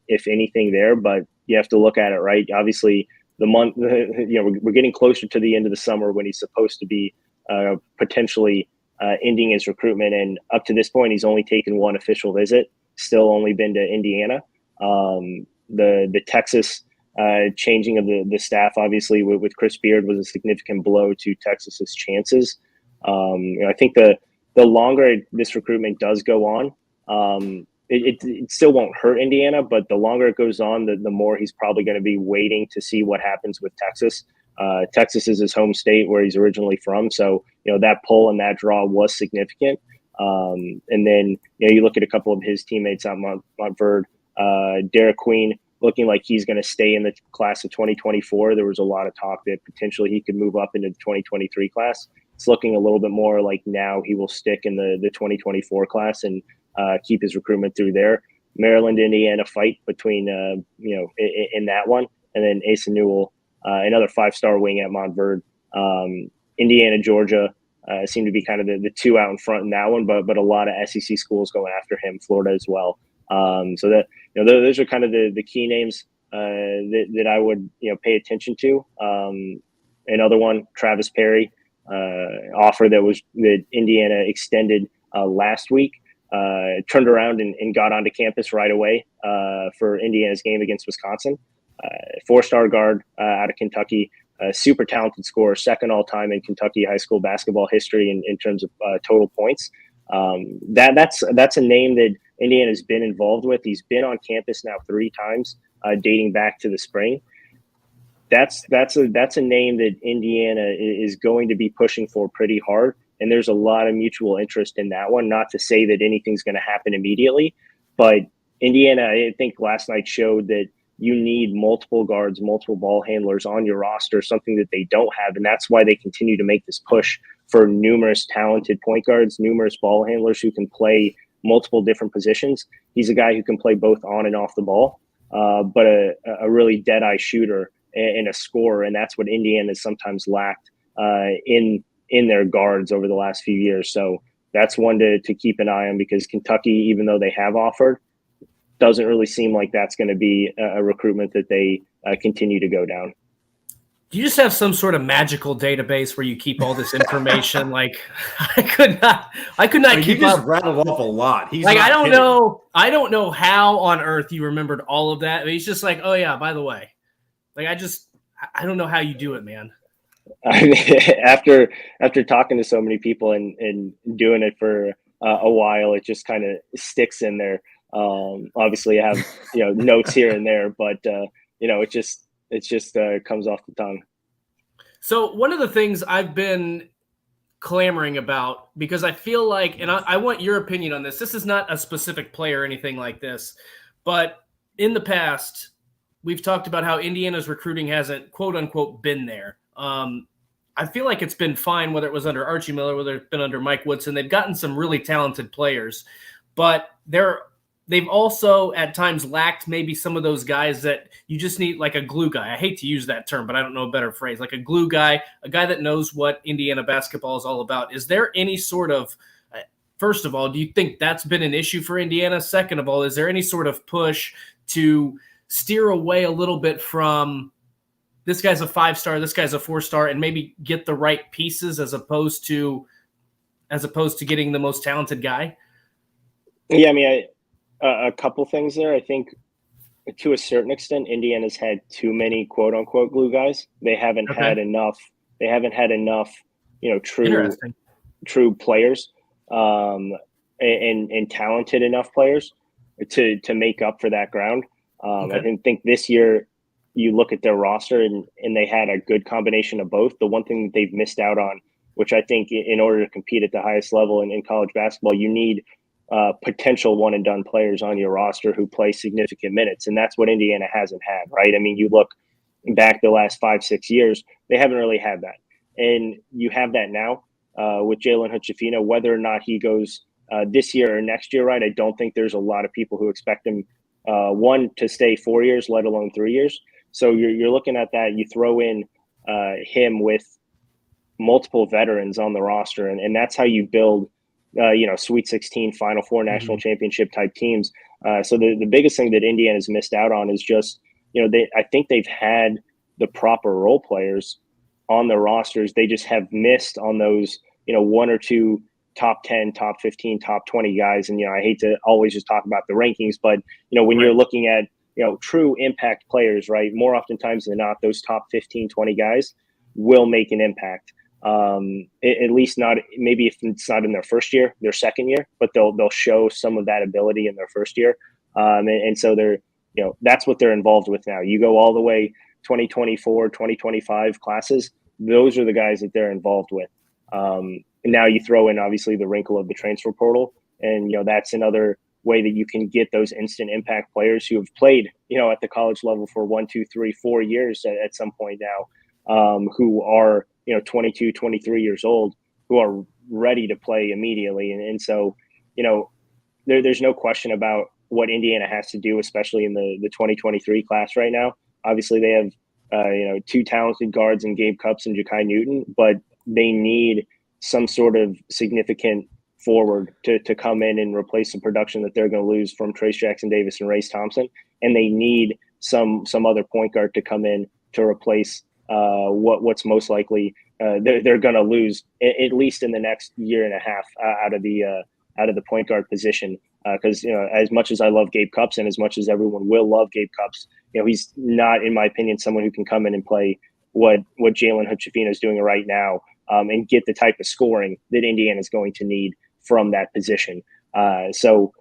if anything there. But you have to look at it, right? Obviously, the month, we're getting closer to the end of the summer when he's supposed to be potentially ending his recruitment. And up to this point, he's only taken one official visit, still only been to Indiana. The Texas changing of the staff, obviously, with Chris Beard was a significant blow to Texas's chances. I think the the longer this recruitment does go on, it still won't hurt Indiana, but the longer it goes on, the more he's probably going to be waiting to see what happens with Texas. Texas is his home state where he's originally from. So, that pull and that draw was significant. And then, you look at a couple of his teammates at Montverde, Derek Queen, looking like he's going to stay in the class of 2024. There was a lot of talk that potentially he could move up into the 2023 class. It's looking a little bit more like now he will stick in the 2024 class and keep his recruitment through there. Maryland, Indiana fight between, in that one. And then Asa Newell, another 5-star wing at Montverde. Indiana, Georgia seem to be kind of the two out in front in that one, but a lot of SEC schools going after him, Florida as well. So that, those are kind of the key names that I would, pay attention to. Another one, Travis Perry, offer that Indiana extended last week, turned around and got onto campus right away for Indiana's game against Wisconsin. 4-star guard out of Kentucky, super talented scorer, second all time in Kentucky high school basketball history in terms of total points. That's a name that Indiana's been involved with. He's been on campus now 3 times, dating back to the spring. That's a name that Indiana is going to be pushing for pretty hard. And there's a lot of mutual interest in that one. Not to say that anything's going to happen immediately, but Indiana, I think last night showed that you need multiple guards, multiple ball handlers on your roster, something that they don't have. And that's why they continue to make this push for numerous talented point guards, numerous ball handlers who can play multiple different positions. He's a guy who can play both on and off the ball, but a really dead-eye shooter and a scorer. And that's what Indiana has sometimes lacked in their guards over the last few years. So that's one to keep an eye on, because Kentucky, even though they have offered, doesn't really seem like that's going to be a recruitment that they continue to go down. Do you just have some sort of magical database where you keep all this information? Like, I could not keep just up. rattled off a lot. He's like, not I don't know how on earth you remembered all of that. He's just like, oh yeah, by the way, like, I don't know how you do it, man. I mean, after talking to so many people and doing it for a while, it just kind of sticks in there. Obviously I have, notes here and there, but it just comes off the tongue. So one of the things I've been clamoring about, because I feel like, and I want your opinion on this. This is not a specific player or anything like this, but in the past, we've talked about how Indiana's recruiting hasn't, quote unquote, been there. I feel like it's been fine, whether it was under Archie Miller, whether it's been under Mike Woodson. They've gotten some really talented players, but they've also at times lacked maybe some of those guys that you just need, like a glue guy. I hate to use that term, but I don't know a better phrase. Like a glue guy, a guy that knows what Indiana basketball is all about. Is there any sort of, first of all, do you think that's been an issue for Indiana? Second of all, is there any sort of push to steer away a little bit from this guy's a 5-star, this guy's a 4-star, and maybe get the right pieces as opposed to getting the most talented guy? Yeah, I mean, a couple things there. I think to a certain extent, Indiana's had too many quote unquote glue guys. They haven't had enough. They haven't had enough, true players, and talented enough players to make up for that ground. I think this year you look at their roster and they had a good combination of both. The one thing that they've missed out on, which I think in order to compete at the highest level in college basketball, you need potential one and done players on your roster who play significant minutes. And that's what Indiana hasn't had, right? I mean, you look back the last 5-6 years, they haven't really had that. And you have that now with Jalen Hood-Schifino, whether or not he goes this year or next year, right? I don't think there's a lot of people who expect him, one, to stay 4 years, let alone 3 years. So you're looking at that. You throw in him with multiple veterans on the roster, and that's how you build Sweet 16, Final Four, national championship type teams. So the biggest thing that Indiana's missed out on is just, I think they've had the proper role players on their rosters. They just have missed on those, one or two top 10, top 15, top 20 guys. And, I hate to always just talk about the rankings, but, when you're looking at, true impact players, right, more oftentimes than not, those top 15, 20 guys will make an impact. At least not, maybe if it's not in their first year, their second year, but they'll show some of that ability in their first year. And so they're, that's what they're involved with now. You go all the way 2024, 2025 classes. Those are the guys that they're involved with. And now you throw in obviously the wrinkle of the transfer portal, and that's another way that you can get those instant impact players who have played, at the college level for 1, 2, 3, 4 years at some point now, who are 22, 23 years old, who are ready to play immediately. And so, there's no question about what Indiana has to do, especially in the 2023 class right now. Obviously, they have, 2 talented guards in Gabe Cupps and Ja'Kai Newton, but they need some sort of significant forward to come in and replace the production that they're going to lose from Trace Jackson Davis and Race Thompson. And they need some other point guard to come in to replace what's most likely they're going to lose, at least in the next year and a half, out of the point guard position. Because as much as I love Gabe Cupps, and as much as everyone will love Gabe Cupps, he's not, in my opinion, someone who can come in and play what Jalen Hood-Schifino is doing right now, and get the type of scoring that Indiana is going to need from that position. So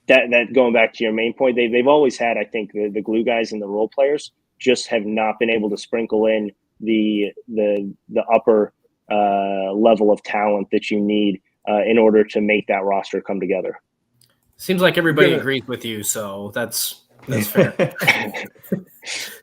that going back to your main point, they've always had, I think, the glue guys and the role players, just have not been able to sprinkle in the upper level of talent that you need in order to make that roster come together. Seems like everybody agrees with you, so that's fair.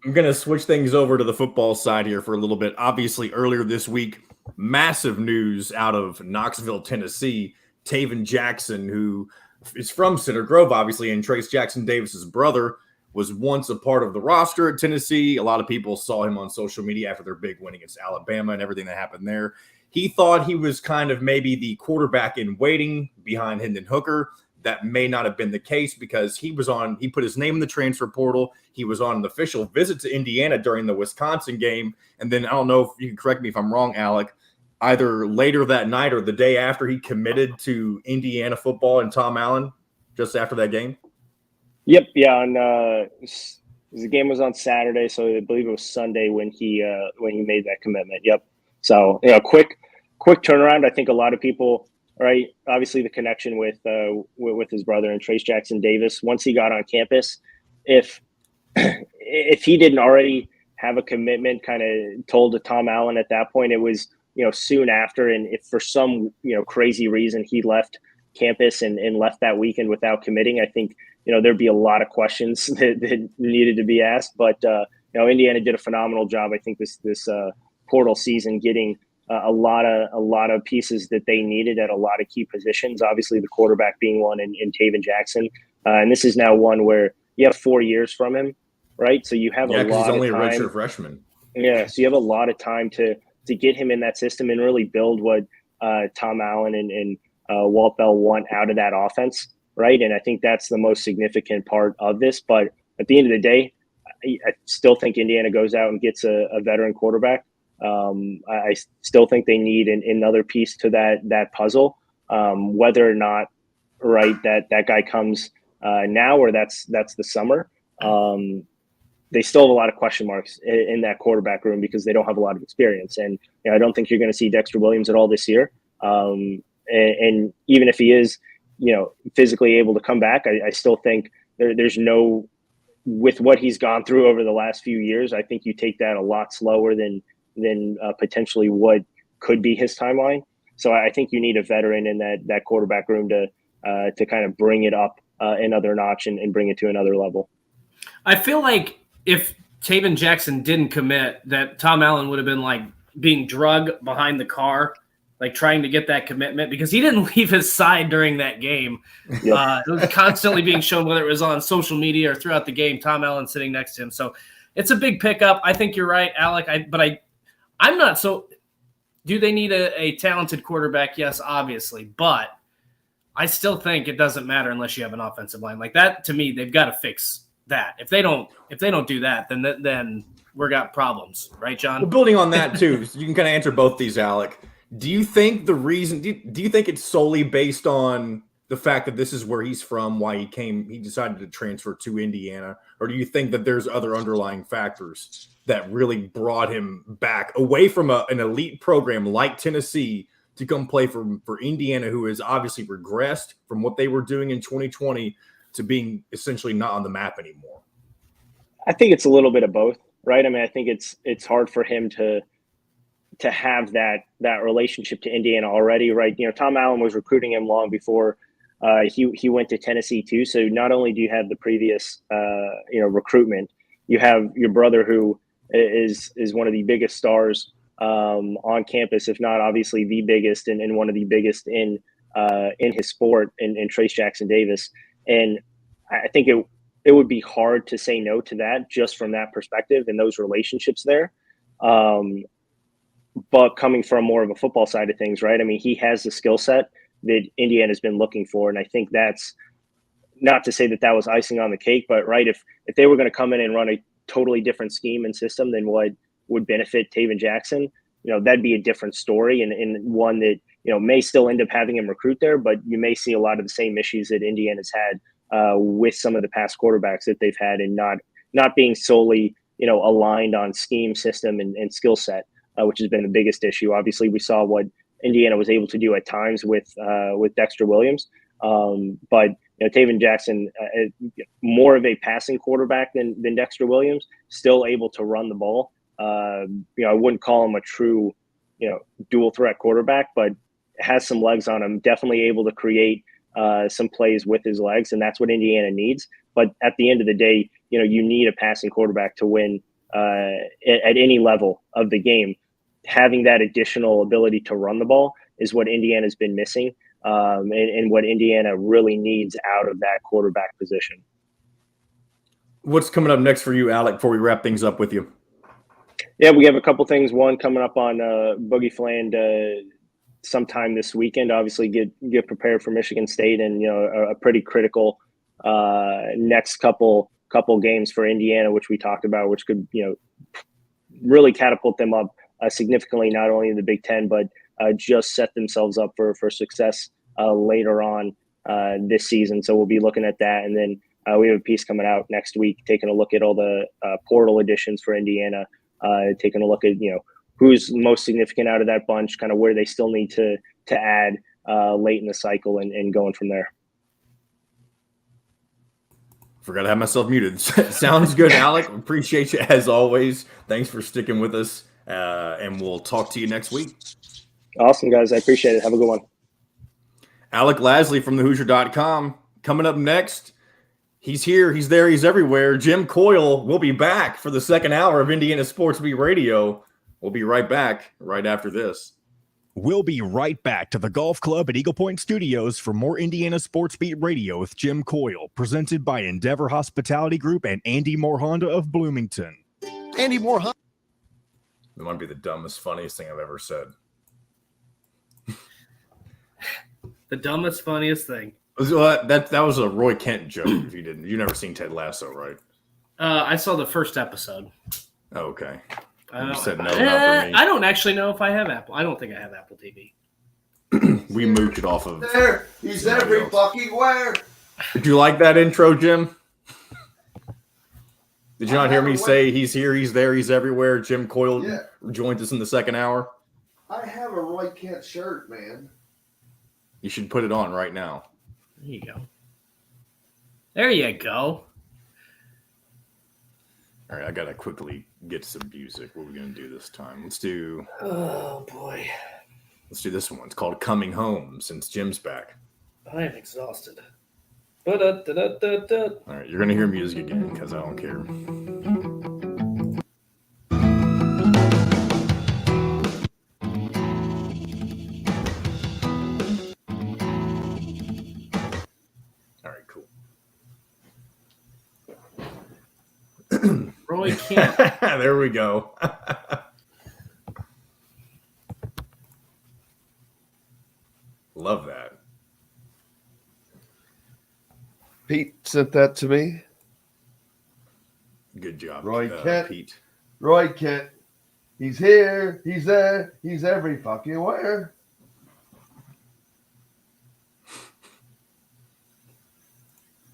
I'm going to switch things over to the football side here for a little bit. Obviously, earlier this week, massive news out of Knoxville, Tennessee. Taven Jackson, who is from Center Grove, obviously, and Trace Jackson Davis's brother, was once a part of the roster at Tennessee. A lot of people saw him on social media after their big win against Alabama and everything that happened there. He thought he was kind of maybe the quarterback in waiting behind Hendon Hooker. That may not have been the case, because he put his name in the transfer portal. He was on an official visit to Indiana during the Wisconsin game. And then, I don't know if you can correct me if I'm wrong, Alec, either later that night or the day after, he committed to Indiana football and Tom Allen just after that game. Yep. Yeah. The game was on Saturday, so I believe it was Sunday when he made that commitment. Yep. So, quick turnaround. I think a lot of people, right, obviously the connection with his brother and Trace Jackson Davis, once he got on campus, if he didn't already have a commitment kind of told to Tom Allen at that point, it was, soon after. And if for some, crazy reason he left campus and left that weekend without committing, I think, there'd be a lot of questions that needed to be asked. But, Indiana did a phenomenal job, I think, this portal season, getting a lot of pieces that they needed at a lot of key positions. Obviously, the quarterback being one in Taven Jackson, and this is now one where you have 4 years from him, right? So you have a lot of time. He's only a redshirt freshman. Yeah, so you have a lot of time to get him in that system and really build what Tom Allen and Walt Bell want out of that offense, right? And I think that's the most significant part of this. But at the end of the day, I still think Indiana goes out and gets a veteran quarterback. I still think they need another piece to that puzzle. Whether or not, right, that guy comes now or that's the summer. They still have a lot of question marks in that quarterback room because they don't have a lot of experience. And I don't think you're going to see Dexter Williams at all this year. And even if he is, physically able to come back, I still think there's no, with what he's gone through over the last few years, I think you take that a lot slower than potentially what could be his timeline. So I think you need a veteran in that quarterback room to kind of bring it up another notch and bring it to another level. I feel like if Taven Jackson didn't commit, that Tom Allen would have been like being drugged behind the car, like trying to get that commitment, because he didn't leave his side during that game. Yep. It was constantly being shown, whether it was on social media or throughout the game, Tom Allen sitting next to him. So it's a big pickup. I think you're right, Alec. I'm not so – do they need a talented quarterback? Yes, obviously. But I still think it doesn't matter unless you have an offensive line. Like that, to me, they've got to fix that. If they don't do that, then we're got problems. Right, John? Well, building on that, too, so you can kind of answer both these, Alec. Do you think the reason – do you think it's solely based on the fact that this is where he's from, why he decided to transfer to Indiana? Or do you think that there's other underlying factors that really brought him back away from an elite program like Tennessee to come play for Indiana, who has obviously regressed from what they were doing in 2020 to being essentially not on the map anymore? I think it's a little bit of both, right? I mean, I think it's hard for him to have that relationship to Indiana already, right? You know, Tom Allen was recruiting him long before he went to Tennessee too. So not only do you have the previous recruitment, you have your brother who is one of the biggest stars on campus, if not obviously the biggest and one of the biggest in his sport, in Trace Jackson Davis. And I think it would be hard to say no to that just from that perspective and those relationships there. But coming from more of a football side of things, right? I mean, he has the skill set that Indiana's been looking for. And I think that's not to say that was icing on the cake, but right, if they were going to come in and run a totally different scheme and system than what would benefit Taven Jackson, you know, that'd be a different story and one that, you know, may still end up having him recruit there, but you may see a lot of the same issues that Indiana's had with some of the past quarterbacks that they've had, and not being solely, you know, aligned on scheme, system, and skill set, which has been the biggest issue. Obviously, we saw what Indiana was able to do at times with Dexter Williams, but you know, Taven Jackson, more of a passing quarterback than Dexter Williams, still able to run the ball. You know, I wouldn't call him a true, you know, dual threat quarterback, but has some legs on him. Definitely able to create some plays with his legs, and that's what Indiana needs. But at the end of the day, you know, you need a passing quarterback to win at any level of the game. Having that additional ability to run the ball is what Indiana's been missing, and what Indiana really needs out of that quarterback position. What's coming up next for you, Alec, before we wrap things up with you? Yeah, we have a couple things. One coming up on Boogie Fland sometime this weekend. Obviously, get prepared for Michigan State, and you know, a pretty critical next couple games for Indiana, which we talked about, which could, you know, really catapult them up significantly, not only in the Big Ten, but just set themselves up for success later on this season. So we'll be looking at that, and then we have a piece coming out next week, taking a look at all the portal additions for Indiana, taking a look at, you know, who's most significant out of that bunch, kind of where they still need to add late in the cycle, and going from there. Forgot to have myself muted. Sounds good, Alec. Appreciate you as always. Thanks for sticking with us, and we'll talk to you next week. Awesome, guys. I appreciate it. Have a good one. Alec Lasley from thehoosier.com. Coming up next, he's here, he's there, he's everywhere. Jim Coyle will be back for the second hour of Indiana Sports Beat Radio. We'll be right back right after this. We'll be right back to the Golf Club at Eagle Point Studios for more Indiana Sports Beat Radio with Jim Coyle, presented by Endeavor Hospitality Group and Andy Moore Honda of Bloomington. Andy Moore Honda. That might be the dumbest, funniest thing I've ever said. The dumbest, funniest thing. That was a Roy Kent joke. If you didn't, you never seen Ted Lasso, right? I saw the first episode. Oh, okay. You said no, not for me. I don't actually know if I have Apple. I don't think I have Apple TV. We moved it off of. There, he's every fucking where. Did you like that intro, Jim? Did you not hear me say he's here, he's there, he's everywhere? Jim Coyle joins us in the second hour. I have a Roy Kent shirt, man. You should put it on right now. There you go. There you go. All right, I gotta quickly get some music. What are we gonna do this time? Let's do. Oh boy. Let's do this one. It's called "Coming Home" since Jim's back. I am exhausted. Ba-da-da-da-da-da. All right, you're gonna hear music again because I don't care. All right, cool. Roy Kent. There we go. Love that. Pete sent that to me. Good job, Roy Kent. Pete. Roy Kent. He's here. He's there. He's every fucking where.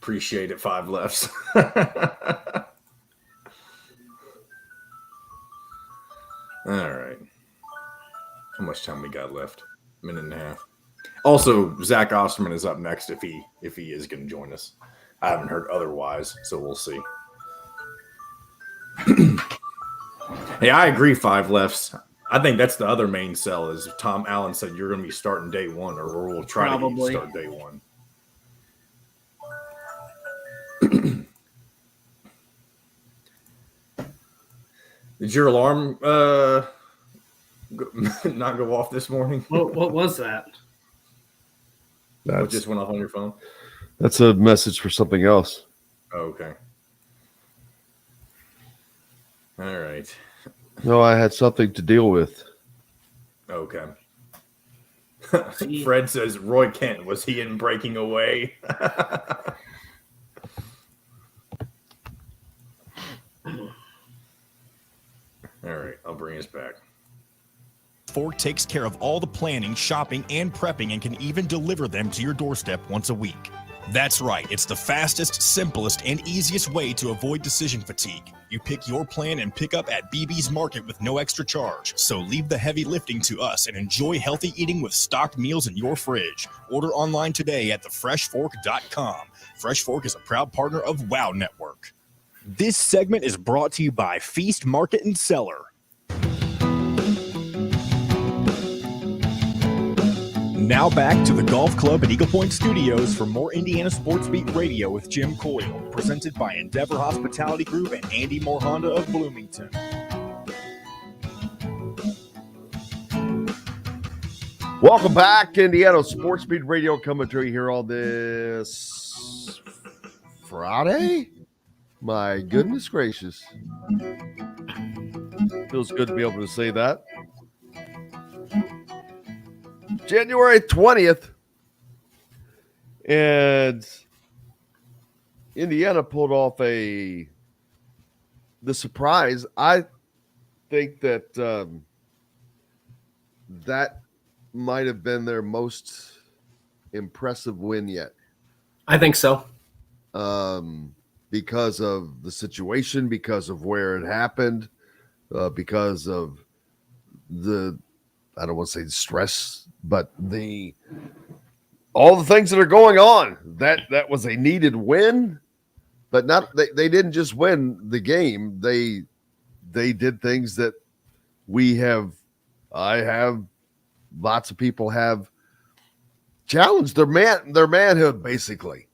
Appreciate it, 5 lefts. All right. How much time we got left? A minute and a half. Also, Zach Osterman is up next if he is going to join us. I haven't heard otherwise, so we'll see. Hey, I agree, 5 lefts. I think that's the other main sell is Tom Allen said you're going to be starting day one, or we'll try to start day one. Did your alarm not go off this morning? What was that? What just went off on your phone? That's a message for something else. Oh, okay. All right. No, I had something to deal with. Okay. Fred says, Roy Kent, was he in Breaking Away? All right, I'll bring us back. Fork takes care of all the planning, shopping, and prepping and can even deliver them to your doorstep once a week. That's right, it's the fastest, simplest, and easiest way to avoid decision fatigue. You pick your plan and pick up at BB's Market with no extra charge. So leave the heavy lifting to us and enjoy healthy eating with stocked meals in your fridge. Order online today at thefreshfork.com. Fresh Fork is a proud partner of WOW Network. This segment is brought to you by Feast Market and Cellar. Now back to the Golf Club at Eagle Point Studios for more Indiana Sports Beat Radio with Jim Coyle, presented by Endeavor Hospitality Group and Andy Moore Honda of Bloomington. Welcome back, Indiana Sports Beat Radio commentary here on this Friday. My goodness gracious. Feels good to be able to say that. January 20th, and Indiana pulled off the surprise. I think that that might have been their most impressive win yet. I think so. Because of the situation, because of where it happened, because of the, I don't want to say stress, but all the things that are going on. That was a needed win, but they didn't just win the game. They did things that lots of people have challenged their manhood basically.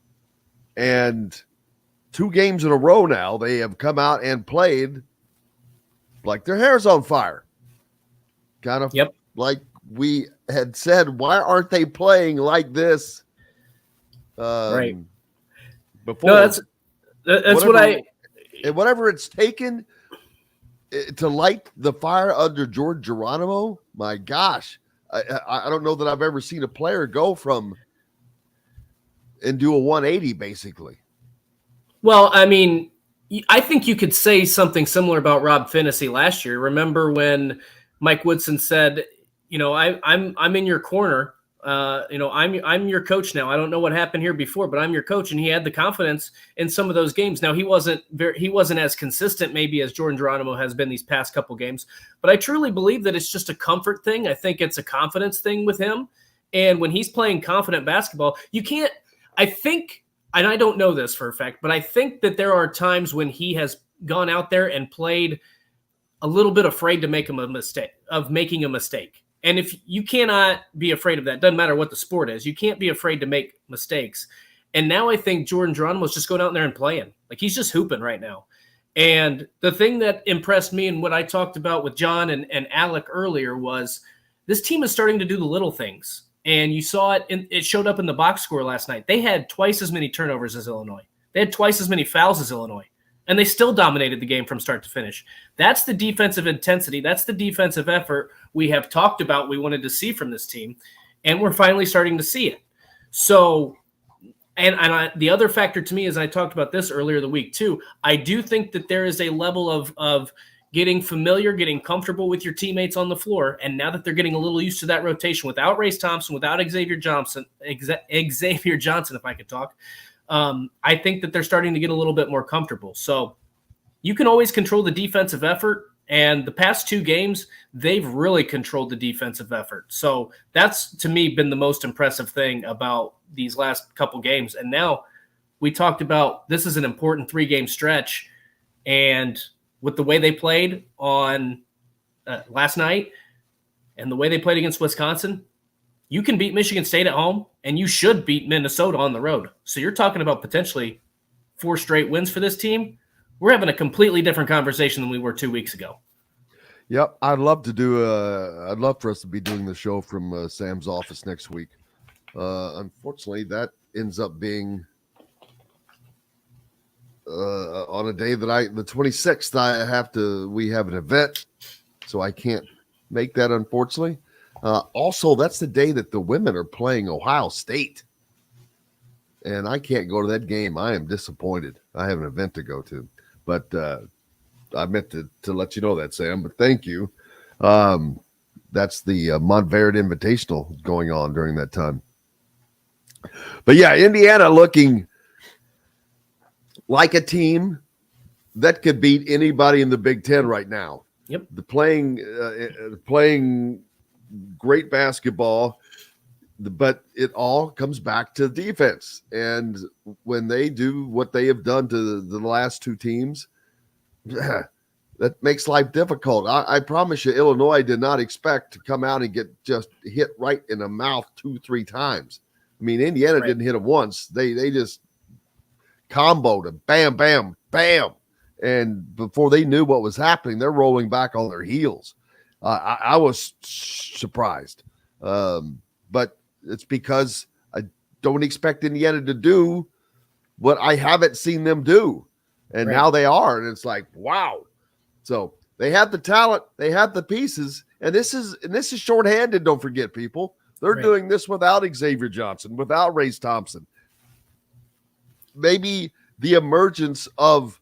And 2 games in a row now, they have come out and played like their hair's on fire. Kind of like we had said, why aren't they playing like this? Right. Before. No, that's whatever it's taken to light the fire under George Geronimo. My gosh, I don't know that I've ever seen a player go from and do a 180 basically. Well, I mean, I think you could say something similar about Rob Finney last year. Remember when Mike Woodson said, I'm in your corner. I'm your coach now. I don't know what happened here before, but I'm your coach. And he had the confidence in some of those games. Now he wasn't as consistent maybe as Jordan Geronimo has been these past couple games, but I truly believe that it's just a comfort thing. I think it's a confidence thing with him. And when he's playing confident basketball, and I don't know this for a fact, but I think that there are times when he has gone out there and played a little bit afraid to making a mistake. And if you cannot be afraid of that, doesn't matter what the sport is, you can't be afraid to make mistakes. And now I think Jordan Geronimo is just going out there and playing. Like he's just hooping right now. And the thing that impressed me and what I talked about with John and Alec earlier was this team is starting to do the little things. And you saw it, it showed up in the box score last night. They had twice as many turnovers as Illinois. They had twice as many fouls as Illinois. And they still dominated the game from start to finish. That's the defensive intensity. That's the defensive effort we have talked about we wanted to see from this team. And we're finally starting to see it. So, the other factor to me is, I talked about this earlier the week too, I do think that there is a level of getting familiar, getting comfortable with your teammates on the floor. And now that they're getting a little used to that rotation without Race Thompson, without Xavier Johnson, if I could talk, I think that they're starting to get a little bit more comfortable. So you can always control the defensive effort. And the past 2 games, they've really controlled the defensive effort. So that's, to me, been the most impressive thing about these last couple games. And now we talked about this is an important 3-game stretch. And with the way they played on last night and the way they played against Wisconsin, you can beat Michigan State at home, and you should beat Minnesota on the road. So you're talking about potentially 4 straight wins for this team. We're having a completely different conversation than we were 2 weeks ago. Yep, I'd love for us to be doing the show from Sam's office next week. Unfortunately, that ends up being on a day that the 26th, we have an event, so I can't make that, unfortunately. Also, that's the day that the women are playing Ohio State, and I can't go to that game. I am disappointed. I have an event to go to. But I meant to let you know that, Sam, but thank you. That's the Montverde Invitational going on during that time. But, yeah, Indiana looking like a team that could beat anybody in the Big Ten right now. Yep. Playing great basketball, but it all comes back to defense. And when they do what they have done to the last 2 teams, that makes life difficult. I promise you, Illinois did not expect to come out and get just hit right in the mouth 2-3 times. I mean, Indiana didn't hit them once. They just comboed them, bam, bam, bam. And before they knew what was happening, they're rolling back on their heels. I was surprised. But it's because I don't expect Indiana to do what I haven't seen them do. And now they are. And it's like, wow. So they have the talent, they have the pieces, and this is shorthanded, don't forget, people. They're doing this without Xavier Johnson, without Race Thompson. Maybe the emergence of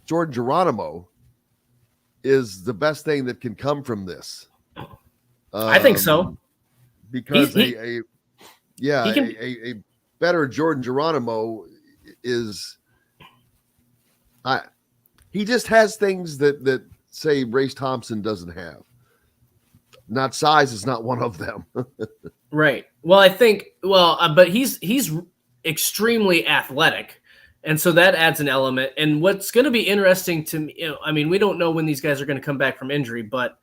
Jordan Geronimo is the best thing that can come from this. I think so. Because a better Jordan Geronimo is he just has things that say Race Thompson doesn't have. Not size is not one of them. Right. Well, I think but he's extremely athletic. And so that adds an element. And what's going to be interesting to me, I mean, we don't know when these guys are going to come back from injury, but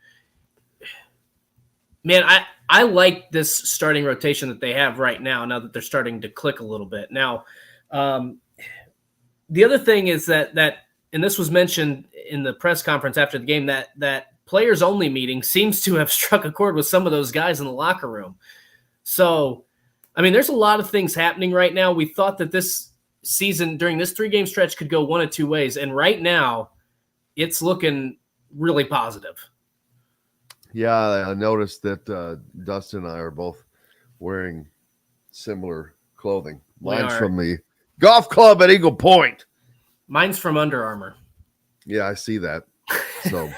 man, I like this starting rotation that they have right now that they're starting to click a little bit. Now, the other thing is that, and this was mentioned in the press conference after the game, that players only meeting seems to have struck a chord with some of those guys in the locker room. So, I mean, there's a lot of things happening right now. We thought that this season during this 3-game stretch could go one of 2 ways. And right now it's looking really positive. Yeah. I noticed that Dustin and I are both wearing similar clothing. Mine's from the golf club at Eagle Point. Mine's from Under Armour. Yeah, I see that. So,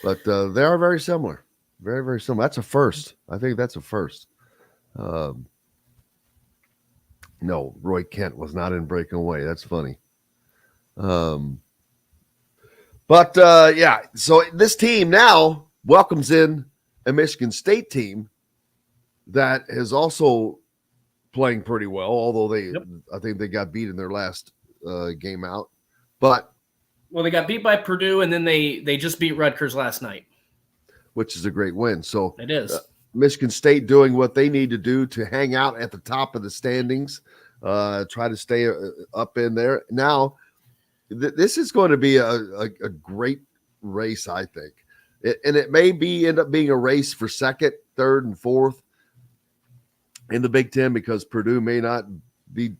but they are very similar. Very, very similar. That's a first. I think that's a first. No, Roy Kent was not in Breaking Away. That's funny. But so this team now welcomes in a Michigan State team that is also playing pretty well, although I think they got beat in their last game out. But they got beat by Purdue, and then they just beat Rutgers last night, which is a great win. So it is. Michigan State doing what they need to do to hang out at the top of the standings, try to stay up in there. Now, this is going to be a great race, I think. It may end up being a race for second, third, and fourth in the Big Ten because Purdue may not be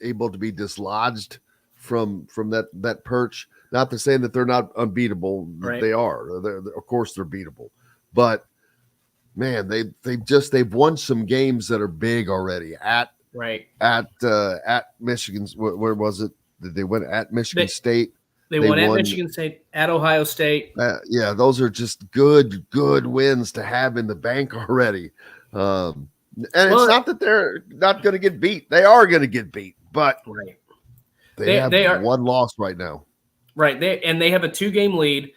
able to be dislodged from that perch. Not to say that they're not unbeatable. Right. They are. Of course, they're beatable. But man, they've won some games that are big already at Michigan's. Where was it? Did they win at Michigan State? They won at Michigan State, at Ohio State. Yeah, those are just good wins to have in the bank already. And it's not that they're not going to get beat. They are going to get beat, but they have one loss right now. Right. They have a 2-game lead.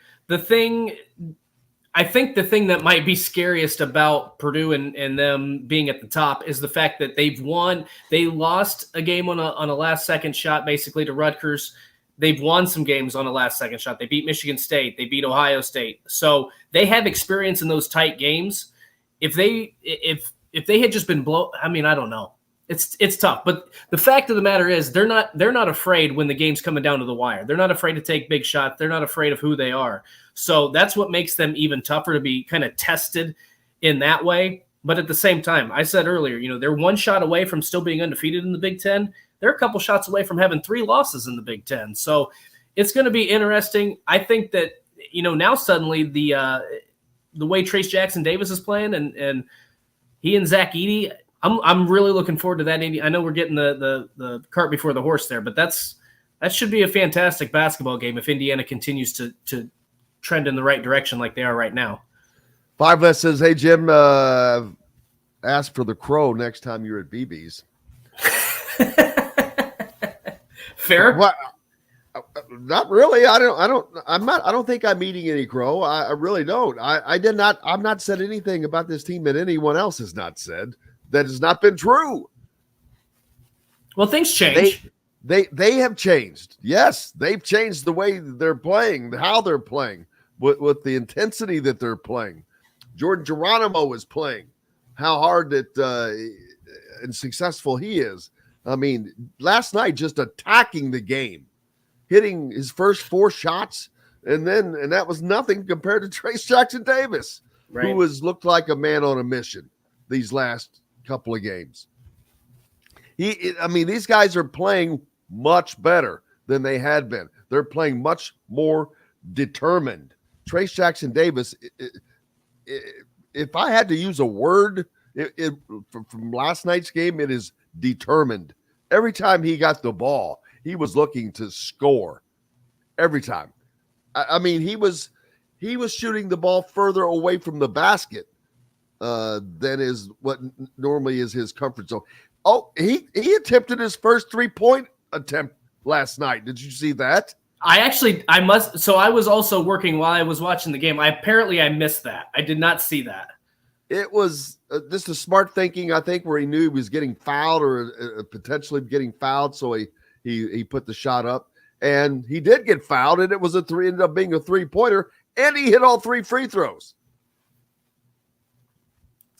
I think the thing that might be scariest about Purdue and them being at the top is the fact that they've won. They lost a game on a last-second shot, basically, to Rutgers. They've won some games on a last-second shot. They beat Michigan State. They beat Ohio State. So they have experience in those tight games. If they had just been I don't know. It's tough. But the fact of the matter is they're not afraid when the game's coming down to the wire. They're not afraid to take big shots. They're not afraid of who they are. So that's what makes them even tougher to be kind of tested in that way. But at the same time, I said earlier, they're one shot away from still being undefeated in the Big Ten. They're a couple shots away from having 3 losses in the Big Ten. So it's going to be interesting. I think that, now suddenly the way Trace Jackson Davis is playing and he and Zach Edey, I'm really looking forward to that. I know we're getting the cart before the horse there, but that should be a fantastic basketball game if Indiana continues to trend in the right direction like they are right now. 5 Less says, hey, Jim, ask for the crow next time you're at BB's. Fair. What? Not really. I don't think I'm eating any crow. I really don't. I'm not said anything about this team that anyone else has not said that has not been true. Well, things change. They have changed. Yes, they've changed the way they're playing, how they're playing, with the intensity that they're playing. Jordan Geronimo is playing, how hard and successful he is. I mean, last night just attacking the game, hitting his first 4 shots, and that was nothing compared to Trace Jackson Davis, who looked like a man on a mission these last couple of games. These guys are playing much better than they had been. They're playing much more determined. Trace Jackson Davis, if I had to use a word from last night's game, it is determined. Every time he got the ball, he was looking to score. Every time. He was shooting the ball further away from the basket than is what normally is his comfort zone. Oh, he attempted his first 3-point attempt last night. Did you see that? I was also working while I was watching the game. I missed that. I did not see that. It was just a smart thinking, I think, where he knew he was getting fouled or potentially getting fouled, so he put the shot up. And he did get fouled, and ended up being a 3-pointer, and he hit all 3 free throws.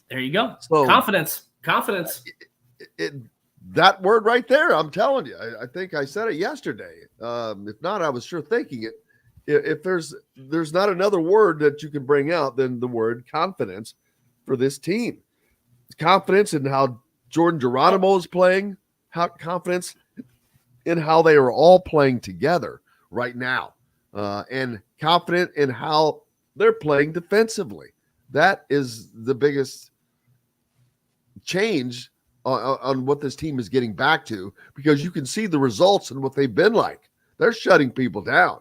There you go. So, confidence. That word right there, I'm telling you. I think I said it yesterday. If not, I was sure thinking it. If there's not another word that you can bring out than the word confidence for this team. Confidence in how Jordan Geronimo is playing, confidence in how they are all playing together right now, and confident in how they're playing defensively. That is the biggest change on what this team is getting back to, because you can see the results and what they've been like. They're shutting people down.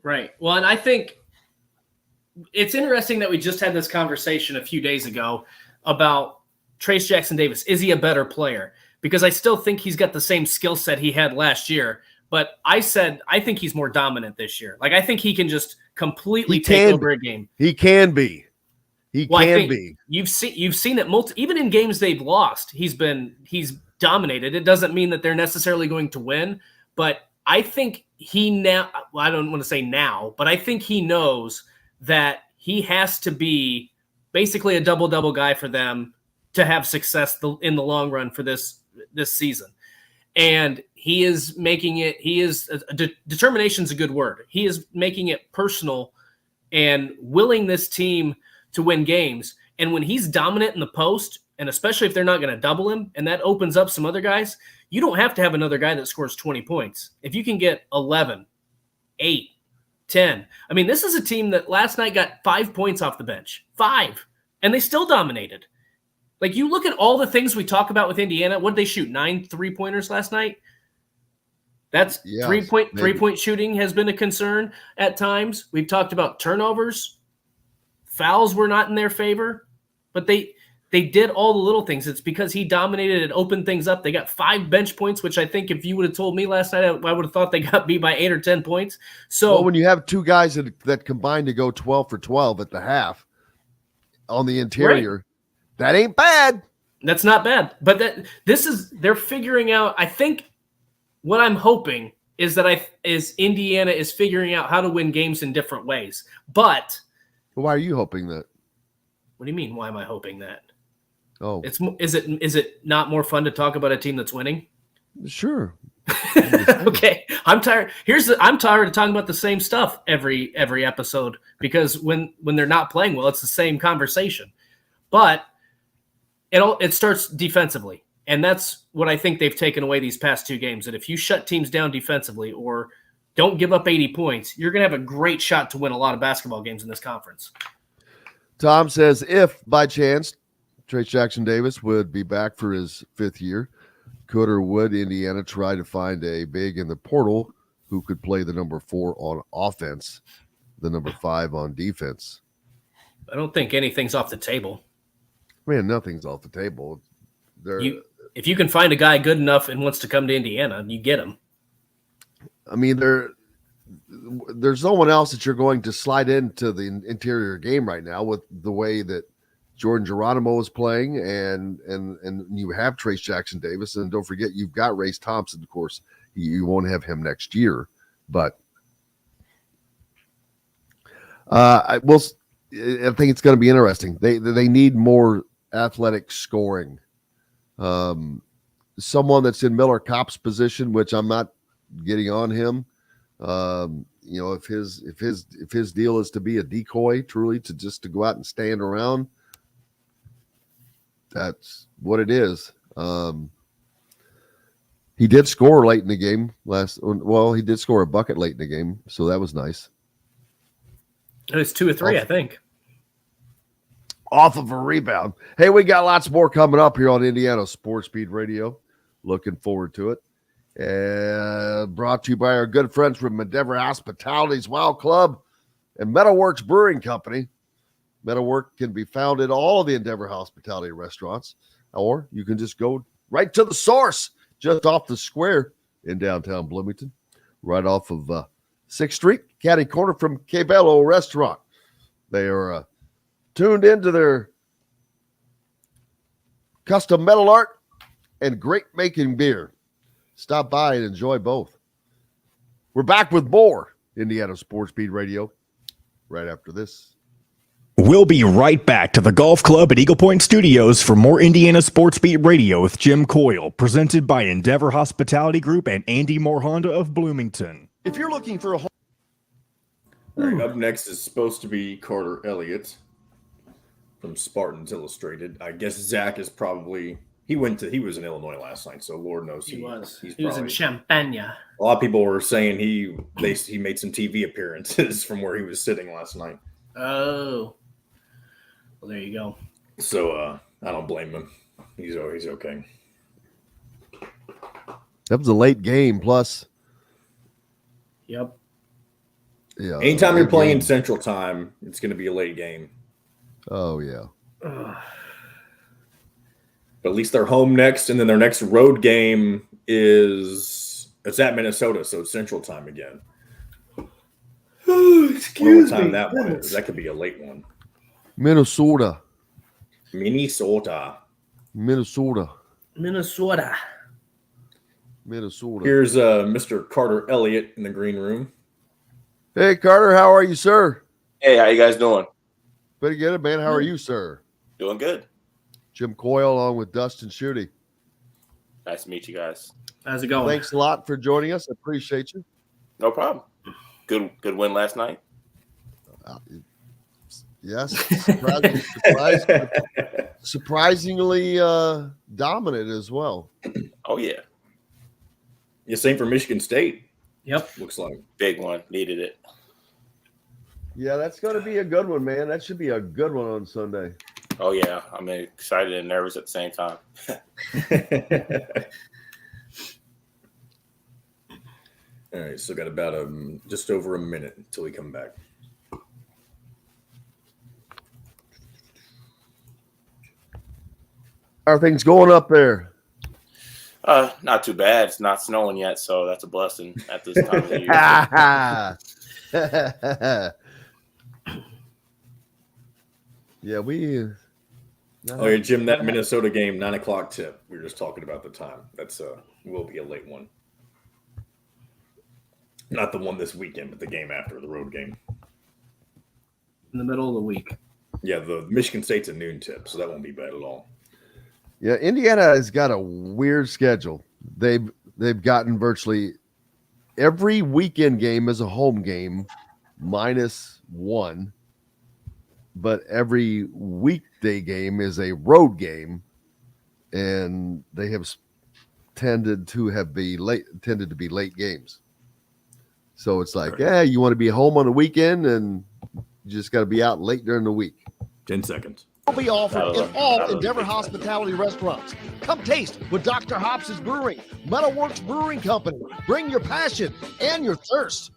Right. Well, and I think it's interesting that we just had this conversation a few days ago about Trace Jackson Davis. Is he a better player? Because I still think he's got the same skill set he had last year. But I said I think he's more dominant this year. Like, I think he can just completely take over a game. He can be. You've seen it even in games they've lost. He's dominated. It doesn't mean that they're necessarily going to win, but I think I don't want to say now, but I think he knows that he has to be basically a double-double guy for them to have success in the long run for this season. And he is making it, determination's a good word. He is making it personal and willing this team to win games. And when he's dominant in the post, and especially if they're not going to double him, and that opens up some other guys, you don't have to have another guy that scores 20 points. If you can get 11, 8, 10. I mean, this is a team that last night got 5 points off the bench. 5. And they still dominated. Like, you look at all the things we talk about with Indiana. What did they shoot? 9 3-pointers last night? That's three-point shooting has been a concern at times. We've talked about turnovers. Fouls were not in their favor, but they They did all the little things. It's because he dominated and opened things up. They got 5 bench points, which I think if you would have told me last night, I would have thought they got beat by 8 or 10 points. So when you have 2 guys that combined to go 12 for 12 at the half on the interior, that ain't bad. That's not bad. But they're figuring out. I think what I'm hoping is that Indiana is figuring out how to win games in different ways. But why are you hoping that? What do you mean? Why am I hoping that? Oh, is it not more fun to talk about a team that's winning? Sure. Okay, I'm tired. I'm tired of talking about the same stuff every episode because when they're not playing well, it's the same conversation. But it starts defensively, and that's what I think they've taken away these past 2 games. That if you shut teams down defensively or don't give up 80 points, you're going to have a great shot to win a lot of basketball games in this conference. Tom says if by chance Trayce Jackson-Davis would be back for his 5th year, could or would Indiana try to find a big in the portal who could play the number 4 on offense, the number 5 on defense? I don't think anything's off the table. Man, nothing's off the table. If you can find a guy good enough and wants to come to Indiana, you get him. I mean, there's no one else that you're going to slide into the interior game right now with the way that Jordan Geronimo is playing, and you have Trayce Jackson-Davis, and don't forget you've got Race Thompson. Of course, you won't have him next year, but I think it's going to be interesting. They need more athletic scoring. Someone that's in Miller Kopp's position, which I'm not getting on him. If his deal is to be a decoy, truly to go out and stand around, that's what it is. He did score late in the game he did score a bucket late in the game, so that was nice. It was 2 or 3, I think. Off of a rebound. Hey, we got lots more coming up here on Indiana Sports Beat Radio. Looking forward to it. Brought to you by our good friends from Endeavor Hospitality's Wild Club and Metalworks Brewing Company. Metalwork can be found at all of the Endeavor Hospitality restaurants, or you can just go right to the source, just off the square in downtown Bloomington, right off of 6th Street, catty corner from Cabello Restaurant. They are tuned into their custom metal art and great making beer. Stop by and enjoy both. We're back with more Indiana Sports Beat Radio right after this. We'll be right back to the golf club at Eagle Point Studios for more Indiana Sports Beat Radio with Jim Coyle, presented by Endeavor Hospitality Group and Andy Moore Honda of Bloomington. If you're looking for a home. All right, up next is supposed to be Carter Elliott from Spartans Illustrated. I guess Zach is probably he was in Illinois last night, so Lord knows He was probably, in Champagne. A lot of people were saying he made some TV appearances from where he was sitting last night. Oh. Well, there you go. So I don't blame him. He's okay. That was a late game, plus. Yep. Yeah. Anytime you're playing Central Time, it's going to be a late game. Oh, yeah. But at least they're home next, and then their next road game it's at Minnesota, so it's Central Time again. Excuse what time me. that one is. That could be a late one. Minnesota. Here's Mr. Carter Elliott in the green room. Hey, Carter, how are you, sir? Hey, how you guys doing? Pretty good, man. How are you, sir? Doing good. Jim Coyle along with Dustin Schutte. Nice to meet you guys. How's it going? Thanks a lot for joining us. I appreciate you. No problem. Good win last night. Yes, surprisingly dominant as well. Oh, yeah. Yeah, same for Michigan State. Yep. Looks like. Big one. Needed it. Yeah, that's going to be a good one, man. That should be a good one on Sunday. Oh, yeah. I'm excited and nervous at the same time. All right, so got about just over a minute until we come back. How are things going up there? Not too bad. It's not snowing yet, so that's a blessing at this time of the year. Yeah, we. Oh, yeah, Jim, that Minnesota game, 9 o'clock tip. We were just talking about the time. That's will be a late one. Not the one this weekend, but the game after, the road game. In the middle of the week. Yeah, the Michigan State's a noon tip, so that won't be bad at all. Yeah, Indiana has got a weird schedule. They've gotten virtually every weekend game is a home game, -1. But every weekday game is a road game, and they have tended to be late games. So it's like, you want to be home on the weekend, and you just got to be out late during the week. 10 seconds. Will be offered in all Endeavor Hospitality restaurants. Come taste with Dr. Hobbs' Brewing, Metalworks Brewing Company. Bring your passion and your thirst.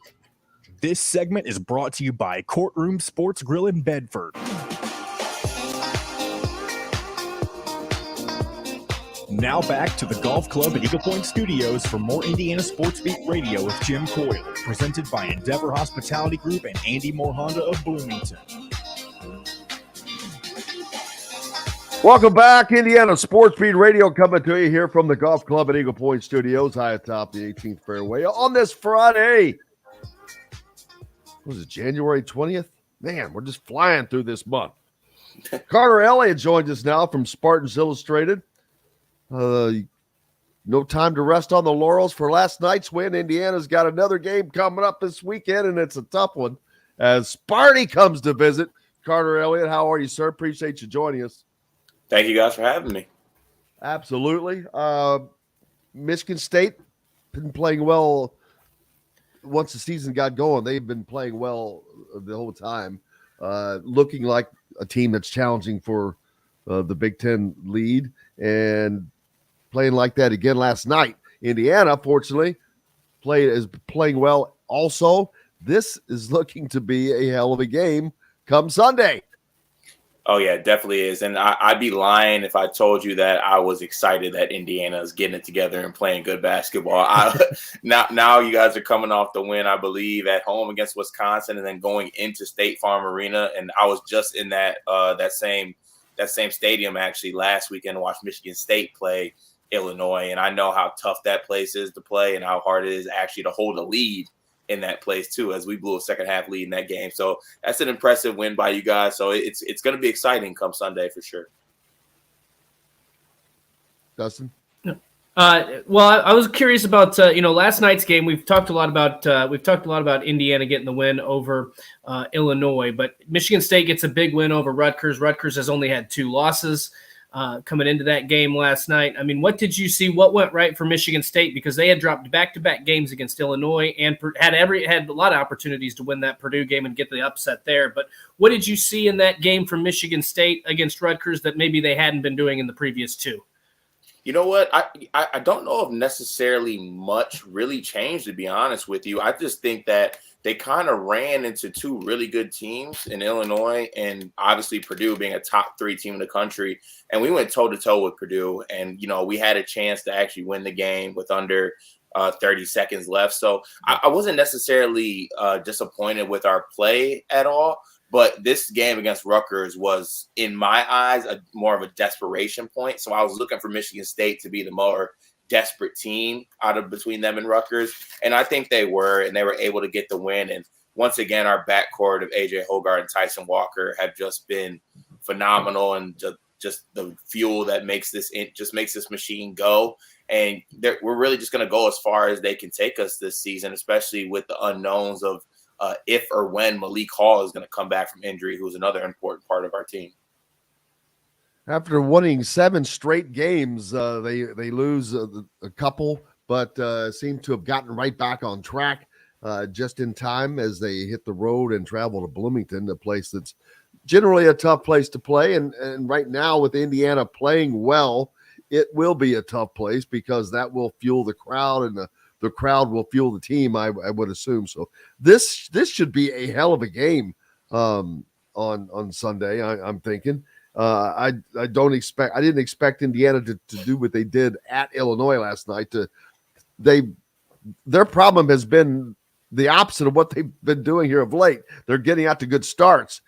This segment is brought to you by Courtroom Sports Grill in Bedford. Now back to the Golf Club at Eagle Point Studios for more Indiana Sports Beat Radio with Jim Coyle, presented by Endeavor Hospitality Group and Andy Moore Honda of Bloomington. Welcome back, Indiana Sports Beat Radio, coming to you here from the Golf Club at Eagle Point Studios, high atop the 18th fairway on this Friday. Was it January 20th? Man, we're just flying through this month. Carter Elliott joins us now from Spartans Illustrated. No time to rest on the laurels for last night's win. Indiana's got another game coming up this weekend, and it's a tough one as Sparty comes to visit. Carter Elliott, how are you, sir? Appreciate you joining us. Thank you guys for having me. Absolutely. Michigan State been playing well. Once the season got going, they've been playing well the whole time, looking like a team that's challenging for the Big Ten lead and playing like that again last night. Indiana, fortunately, is playing well also. This is looking to be a hell of a game come Sunday. Oh, yeah, it definitely is. And I'd be lying if I told you that I was excited that Indiana is getting it together and playing good basketball. Now you guys are coming off the win, I believe, at home against Wisconsin and then going into State Farm Arena. And I was just in that same stadium actually last weekend to watch Michigan State play Illinois. And I know how tough that place is to play and how hard it is actually to hold a lead in that place too, as we blew a second half lead in that game. So that's an impressive win by you guys. So it's going to be exciting come Sunday for sure. Dustin? Well, I was curious about last night's game. We've talked a lot about Indiana getting the win over Illinois, but Michigan State gets a big win over Rutgers. Rutgers has only had 2 losses coming into that game last night. I mean, what did you see? What went right for Michigan State? Because they had dropped back-to-back games against Illinois and had a lot of opportunities to win that Purdue game and get the upset there. But what did you see in that game from Michigan State against Rutgers that maybe they hadn't been doing in the previous 2? You know what? I don't know if necessarily much really changed, to be honest with you. I just think that they kind of ran into 2 really good teams in Illinois and obviously Purdue being a top 3 team in the country. And we went toe-to-toe with Purdue. And, we had a chance to actually win the game with under 30 seconds left. So I wasn't necessarily disappointed with our play at all. But this game against Rutgers was, in my eyes, more of a desperation point. So I was looking for Michigan State to be the more desperate team out of between them and Rutgers. And I think they were, and they were able to get the win. And once again, our backcourt of A.J. Hogarth and Tyson Walker have just been phenomenal and just the fuel that makes this machine go. And we're really just going to go as far as they can take us this season, especially with the unknowns of if or when Malik Hall is going to come back from injury, who's another important part of our team. After winning 7 straight games, they lose a couple, but seem to have gotten right back on track just in time as they hit the road and travel to Bloomington, a place that's generally a tough place to play. And right now with Indiana playing well, it will be a tough place because that will fuel the crowd and the crowd will fuel the team, I would assume. So this should be a hell of a game on Sunday, I'm thinking. I didn't expect Indiana to do what they did at Illinois last night. Their problem has been the opposite of what they've been doing here of late. They're getting out to good starts.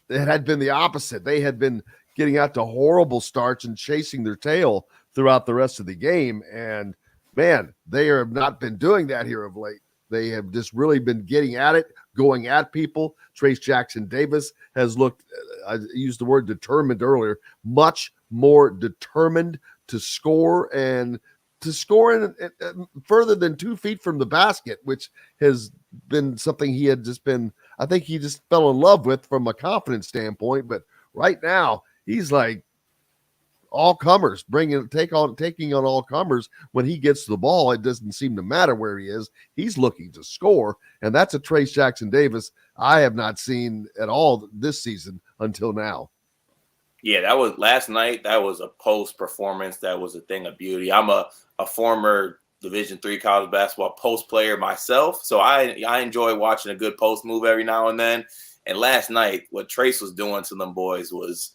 It had been the opposite. They had been getting out to horrible starts and chasing their tail throughout the rest of the game. And man, they have not been doing that here of late. They have just really been getting at it, going at people. Trace Jackson Davis has looked, I used the word determined earlier, much more determined to score and to score in further than 2 feet from the basket, which has been something he had just been, I think he just fell in love with from a confidence standpoint. But right now, he's like all comers, taking on all comers. When he gets the ball, it doesn't seem to matter where he is. He's looking to score, and that's a Trace Jackson Davis I have not seen at all this season until now. Yeah, that was last night. That was a post performance. That was a thing of beauty. I'm a former Division III college basketball post player myself, so I enjoy watching a good post move every now and then. And last night, what Trace was doing to them boys was,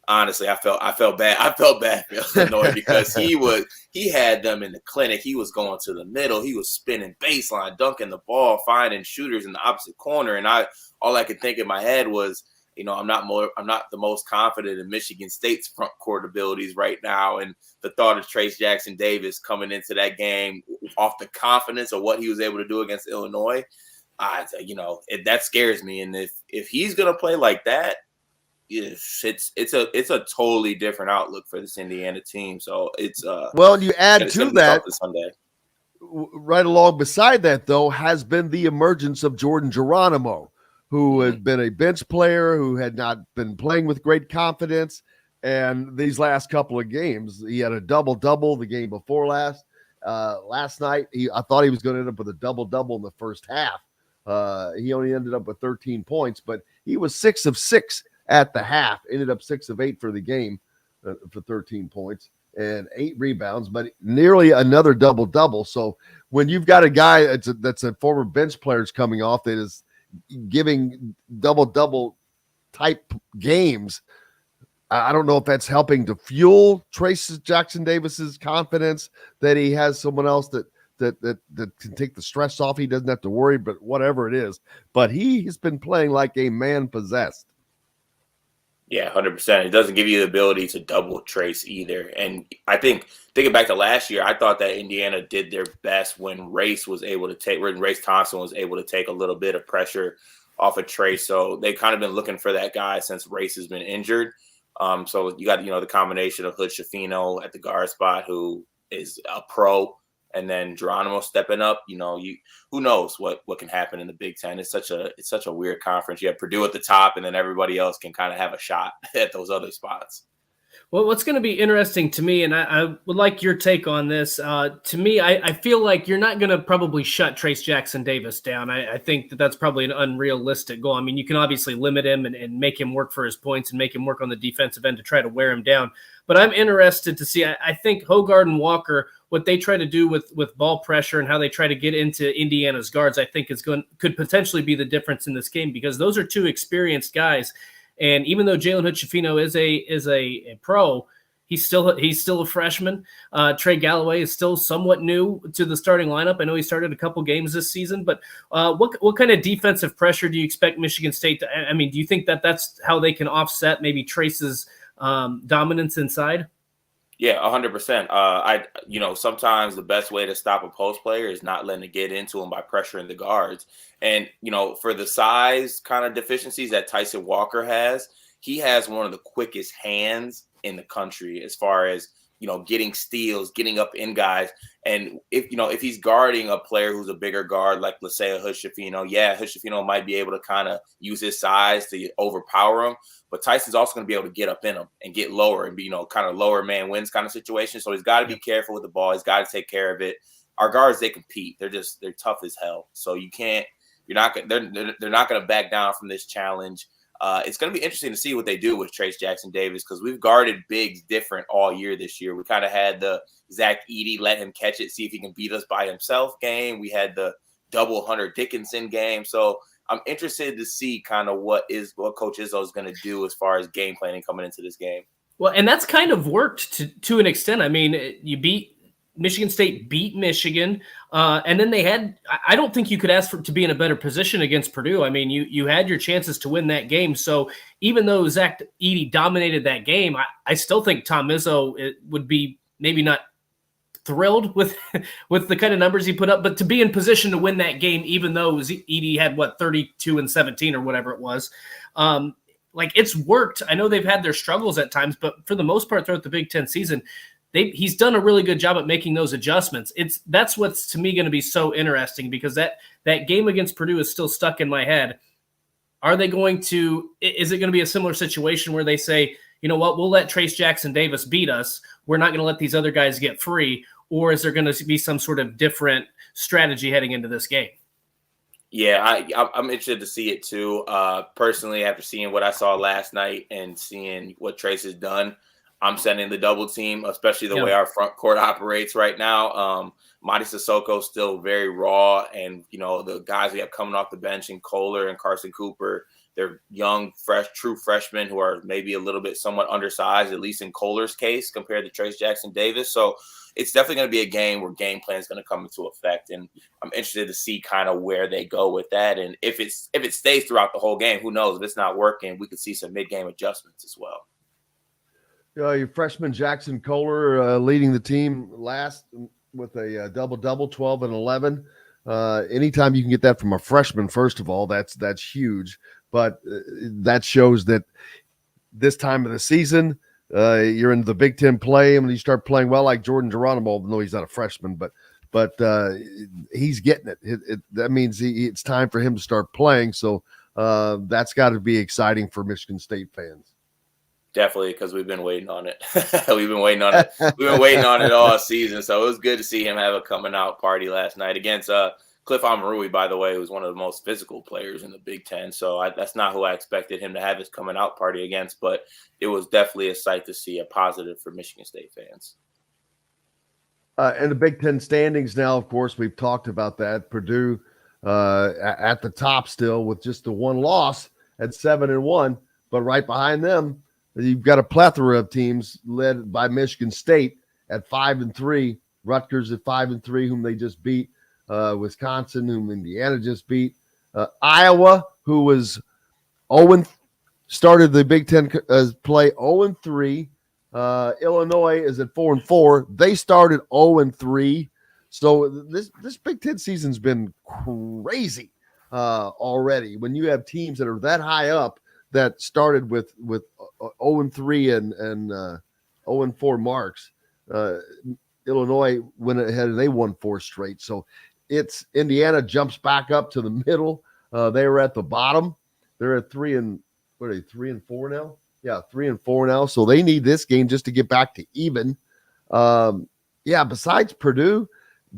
honestly, I felt bad. I felt bad for Illinois because he had them in the clinic. He was going to the middle. He was spinning baseline, dunking the ball, finding shooters in the opposite corner. And all I could think in my head was, I'm not the most confident in Michigan State's front court abilities right now. And the thought of Trace Jackson Davis coming into that game off the confidence of what he was able to do against Illinois, that scares me. And if he's going to play like that, it's a totally different outlook for this Indiana team. So it's well, you add to that Sunday. Right along beside that, though, has been the emergence of Jordan Geronimo, who had been a bench player, who had not been playing with great confidence. And these last couple of games, he had a double-double the game before last. Last night, I thought he was going to end up with a double-double in the first half. He only ended up with 13 points, but he was 6 of 6 at the half, ended up 6 of 8 for the game for 13 points and 8 rebounds, but nearly another double-double. So when you've got a guy that's a former bench player coming off that is giving double-double type games, I don't know if that's helping to fuel Trace Jackson Davis's confidence that he has someone else that can take the stress off. He doesn't have to worry, but whatever it is. But he has been playing like a man possessed. Yeah, 100%. It doesn't give you the ability to double Trace either. And I think, thinking back to last year, I thought that Indiana did their best when Race Thompson was able to take a little bit of pressure off of Trace. So they've kind of been looking for that guy since Race has been injured. So you got, the combination of Hood Schifino at the guard spot, who is a pro, and then Geronimo stepping up. Who knows what can happen in the Big Ten. It's such a weird conference. You have Purdue at the top, and then everybody else can kind of have a shot at those other spots. Well, what's going to be interesting to me, and I would like your take on this. To me, I feel like you're not going to probably shut Trace Jackson Davis down. I think that's probably an unrealistic goal. I mean, you can obviously limit him and make him work for his points and make him work on the defensive end to try to wear him down. But I'm interested to see. I think Hoggard and Walker, what they try to do with ball pressure and how they try to get into Indiana's guards, I think could potentially be the difference in this game, because those are two experienced guys. And even though Jalen Hood-Schifino is a pro, he's still a freshman. Trey Galloway is still somewhat new to the starting lineup. I know he started a couple games this season, but what kind of defensive pressure do you expect Michigan State to? I mean, do you think that's how they can offset maybe Trace's dominance inside? Yeah, 100%. Sometimes the best way to stop a post player is not letting it get into him by pressuring the guards. And, for the size kind of deficiencies that Tyson Walker has, he has one of the quickest hands in the country as far as, getting steals, getting up in guys. And if he's guarding a player who's a bigger guard, like let's say a Hood Schifino, Hood Schifino might be able to kind of use his size to overpower him. But Tyson's also going to be able to get up in him and get lower and be, kind of lower man wins kind of situation. So he's got to be careful with the ball. He's got to take care of it. Our guards, they compete. They're tough as hell. So they're not going to back down from this challenge. It's going to be interesting to see what they do with Trace Jackson Davis, because we've guarded bigs different all year this year. We kind of had the Zach Edey, let him catch it, see if he can beat us by himself game. We had the double Hunter Dickinson game. So I'm interested to see kind of what Coach Izzo is going to do as far as game planning coming into this game. Well, and that's kind of worked to an extent. I mean, Michigan State beat Michigan, and then they had – I don't think you could ask to be in a better position against Purdue. I mean, you had your chances to win that game. So even though Zach Edey dominated that game, I still think Tom Izzo would be maybe not thrilled with the kind of numbers he put up, but to be in position to win that game, even though Edey had, 32-17 or whatever it was, it's worked. I know they've had their struggles at times, but for the most part throughout the Big Ten season – he's done a really good job at making those adjustments. That's what's to me going to be so interesting, because that game against Purdue is still stuck in my head. Is it going to be a similar situation where they say, you know what, we'll let Trace Jackson Davis beat us. We're not going to let these other guys get free. Or is there going to be some sort of different strategy heading into this game? Yeah, I'm interested to see it too. Personally, after seeing what I saw last night and seeing what Trace has done, I'm sending the double team, especially the way our front court operates right now. Mady Sissoko still very raw, and the guys we have coming off the bench in Kohler and Carson Cooper, they're young, true freshmen who are maybe a little bit somewhat undersized, at least in Kohler's case, compared to Trace Jackson Davis. So it's definitely going to be a game where game plan is going to come into effect, and I'm interested to see kind of where they go with that. And if it stays throughout the whole game, who knows? If it's not working, we could see some mid-game adjustments as well. Your freshman Jackson Kohler leading the team last with a double-double, 12 and 11. Anytime you can get that from a freshman, first of all, that's huge. But that shows that this time of the season, you're in the Big Ten play, and when you start playing well, like Jordan Geronimo, even though he's not a freshman, but he's getting it. That means it's time for him to start playing. So that's got to be exciting for Michigan State fans. Definitely, because we've been waiting on it. We've been waiting on it all season. So it was good to see him have a coming out party last night against Cliff Omarui, by the way, who's one of the most physical players in the Big Ten. So that's not who I expected him to have his coming out party against, but it was definitely a sight to see, a positive for Michigan State fans. And the Big Ten standings now, of course, we've talked about that. Purdue at the top still with just the one loss at 7-1, but right behind them, you've got a plethora of teams led by Michigan State at 5-3, Rutgers at 5-3, whom they just beat, Wisconsin, whom Indiana just beat, Iowa, who was started the Big Ten play 0-3. Illinois is at 4-4. They started 0-3. So this Big Ten season's been crazy already. When you have teams that are that high up that started with 0-3 and 0-4 marks, Illinois went ahead and they won 4 straight. So it's Indiana jumps back up to the middle. They were at the bottom. They're at 3-4 now. Yeah, 3-4 now. So they need this game just to get back to even. Besides Purdue,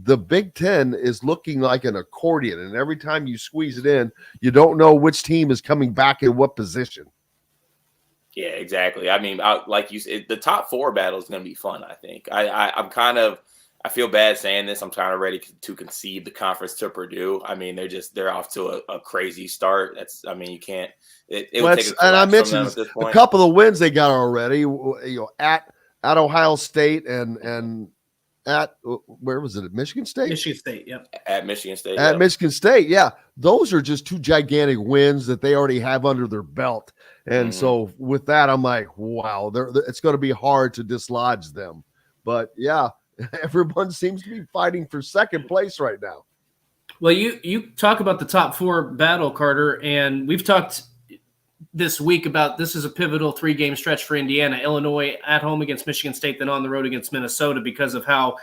the Big Ten is looking like an accordion, and every time you squeeze it in, you don't know which team is coming back in what position. Yeah, exactly. I mean, like you said, the top 4 battle is going to be fun, I think. I feel bad saying this. I'm kind of ready to concede the conference to Purdue. I mean, they're off to a crazy start. You can't. It would take and I mentioned a couple of wins they got already. At Ohio State and at where was it? At Michigan State. Michigan State, yeah. At Michigan State. At Michigan State, yeah. Those are just 2 gigantic wins that they already have under their belt. And so with that, I'm like, wow, it's going to be hard to dislodge them. But yeah, everyone seems to be fighting for second place right now. Well, you talk about the top 4 battle, Carter, and we've talked this week about this is a pivotal 3-game stretch for Indiana. Illinois at home against Michigan State, then on the road against Minnesota because of how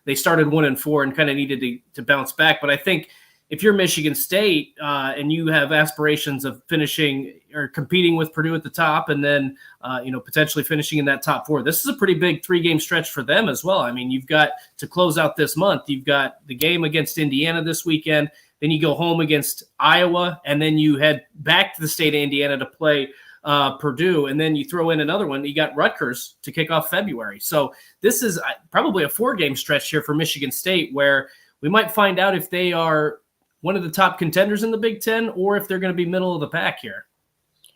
they started 1-4 and kind of needed to bounce back. But I think if you're Michigan State and you have aspirations of finishing or competing with Purdue at the top and then, potentially finishing in that top 4, this is a pretty big 3-game stretch for them as well. I mean, you've got to close out this month. You've got the game against Indiana this weekend. Then you go home against Iowa, and then you head back to the state of Indiana to play Purdue, and then you throw in another one. You got Rutgers to kick off February. So this is probably a 4-game stretch here for Michigan State where we might find out if they are one of the top contenders in the Big Ten, or if they're going to be middle of the pack here.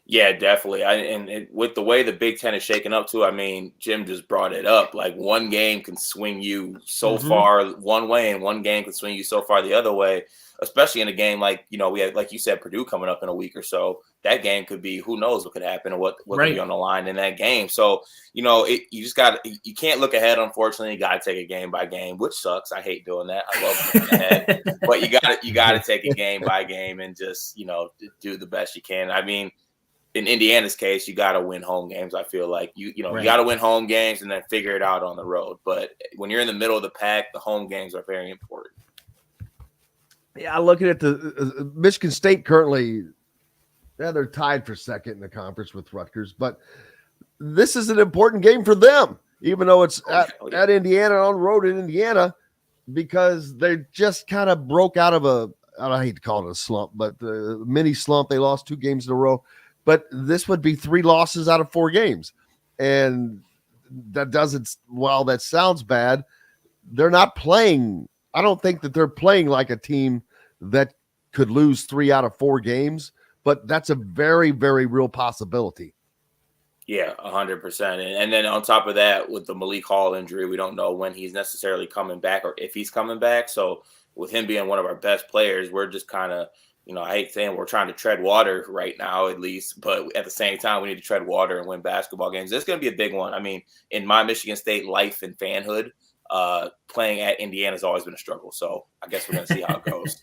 Yeah, definitely. And with the way the Big Ten is shaking up too, I mean, Jim just brought it up. Like one game can swing you so far one way, and one game can swing you so far the other way. Especially in a game like, we have, like you said, Purdue coming up in a week or so. That game could be, who knows what could happen and what could be on the line in that game. So, you can't look ahead. Unfortunately, you got to take a game by game, which sucks. I hate doing that. I love looking ahead, but you got to take a game by game and just, do the best you can. I mean, in Indiana's case, you got to win home games. I feel like you got to win home games and then figure it out on the road. But when you're in the middle of the pack, the home games are very important. Yeah, looking at the Michigan State currently, they're tied for second in the conference with Rutgers, but this is an important game for them, even though it's at Indiana, on the road in Indiana, because they just kind of broke out of I hate to call it a slump, but the mini slump. They lost 2 games in a row, but this would be 3 losses out of 4 games. And that doesn't, while that sounds bad, they're not playing. I don't think that they're playing like a team that could lose 3 out of 4 games, but that's a very, very real possibility. Yeah, 100%. And then on top of that, with the Malik Hall injury, we don't know when he's necessarily coming back or if he's coming back. So with him being one of our best players, we're just kind of, I hate saying we're trying to tread water right now, at least, but at the same time, we need to tread water and win basketball games. It's going to be a big one. I mean, in my Michigan State life and fanhood, playing at Indiana has always been a struggle. So I guess we're going to see how it goes.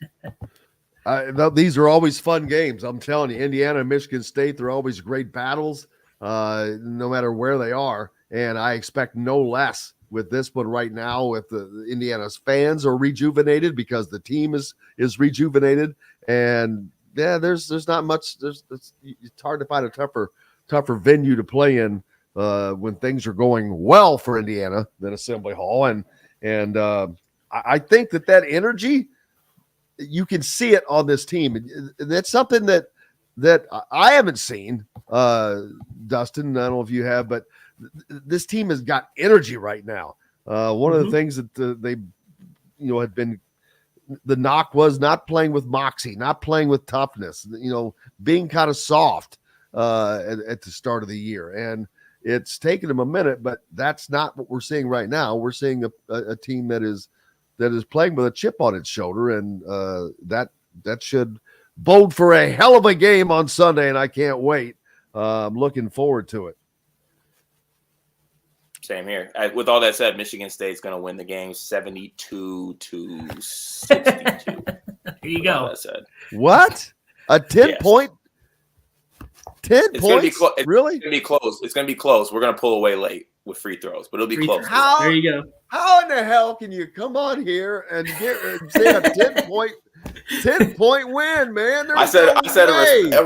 These are always fun games. I'm telling you, Indiana and Michigan State, they're always great battles, no matter where they are. And I expect no less with this one right now. With the Indiana's fans are rejuvenated because the team is rejuvenated. And yeah, there's not much. It's hard to find a tougher venue to play in when things are going well for Indiana than Assembly Hall. And I think that energy, you can see it on this team. That's something that I haven't seen, Dustin. I don't know if you have, but this team has got energy right now. One of the things that they, had been, the knock was not playing with moxie, not playing with toughness, being kind of soft at the start of the year. And it's taken them a minute, but that's not what we're seeing right now. We're seeing a team that is playing with a chip on its shoulder, and that should bode for a hell of a game on Sunday, and I can't wait. I'm looking forward to it. Same here. With all that said, Michigan State's going to win the game 72-62. Here you go. That said. What? A 10-point? 10 points? Really? It's going to be close. It's going to be close. We're going to pull away late with free throws, but it'll be close. There you go. How in the hell can you come on here and say a 10-point win, man? I said a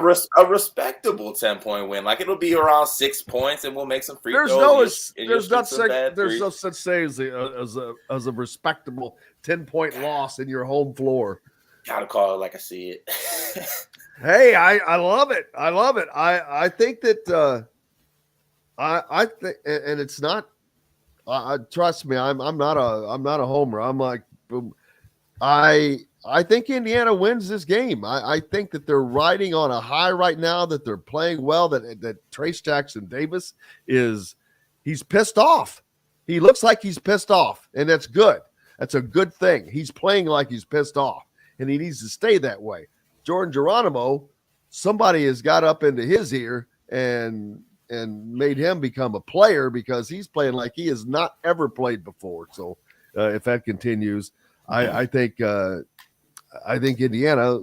respectable 10-point win. Like it'll be around 6 points, and we'll make some free throws. There's no such thing as a respectable 10-point loss in your home floor. Gotta call it like I see it. Hey, I love it. I love it. I think that I think, and it's not. Trust me, I'm not a homer. I'm like, I think Indiana wins this game. I think that they're riding on a high right now. That they're playing well. That Trace Jackson Davis he's pissed off. He looks like he's pissed off, and that's good. That's a good thing. He's playing like he's pissed off, and he needs to stay that way. Jordan Geronimo, somebody has got up into his ear and made him become a player because he's playing like he has not ever played before. So if that continues, I think Indiana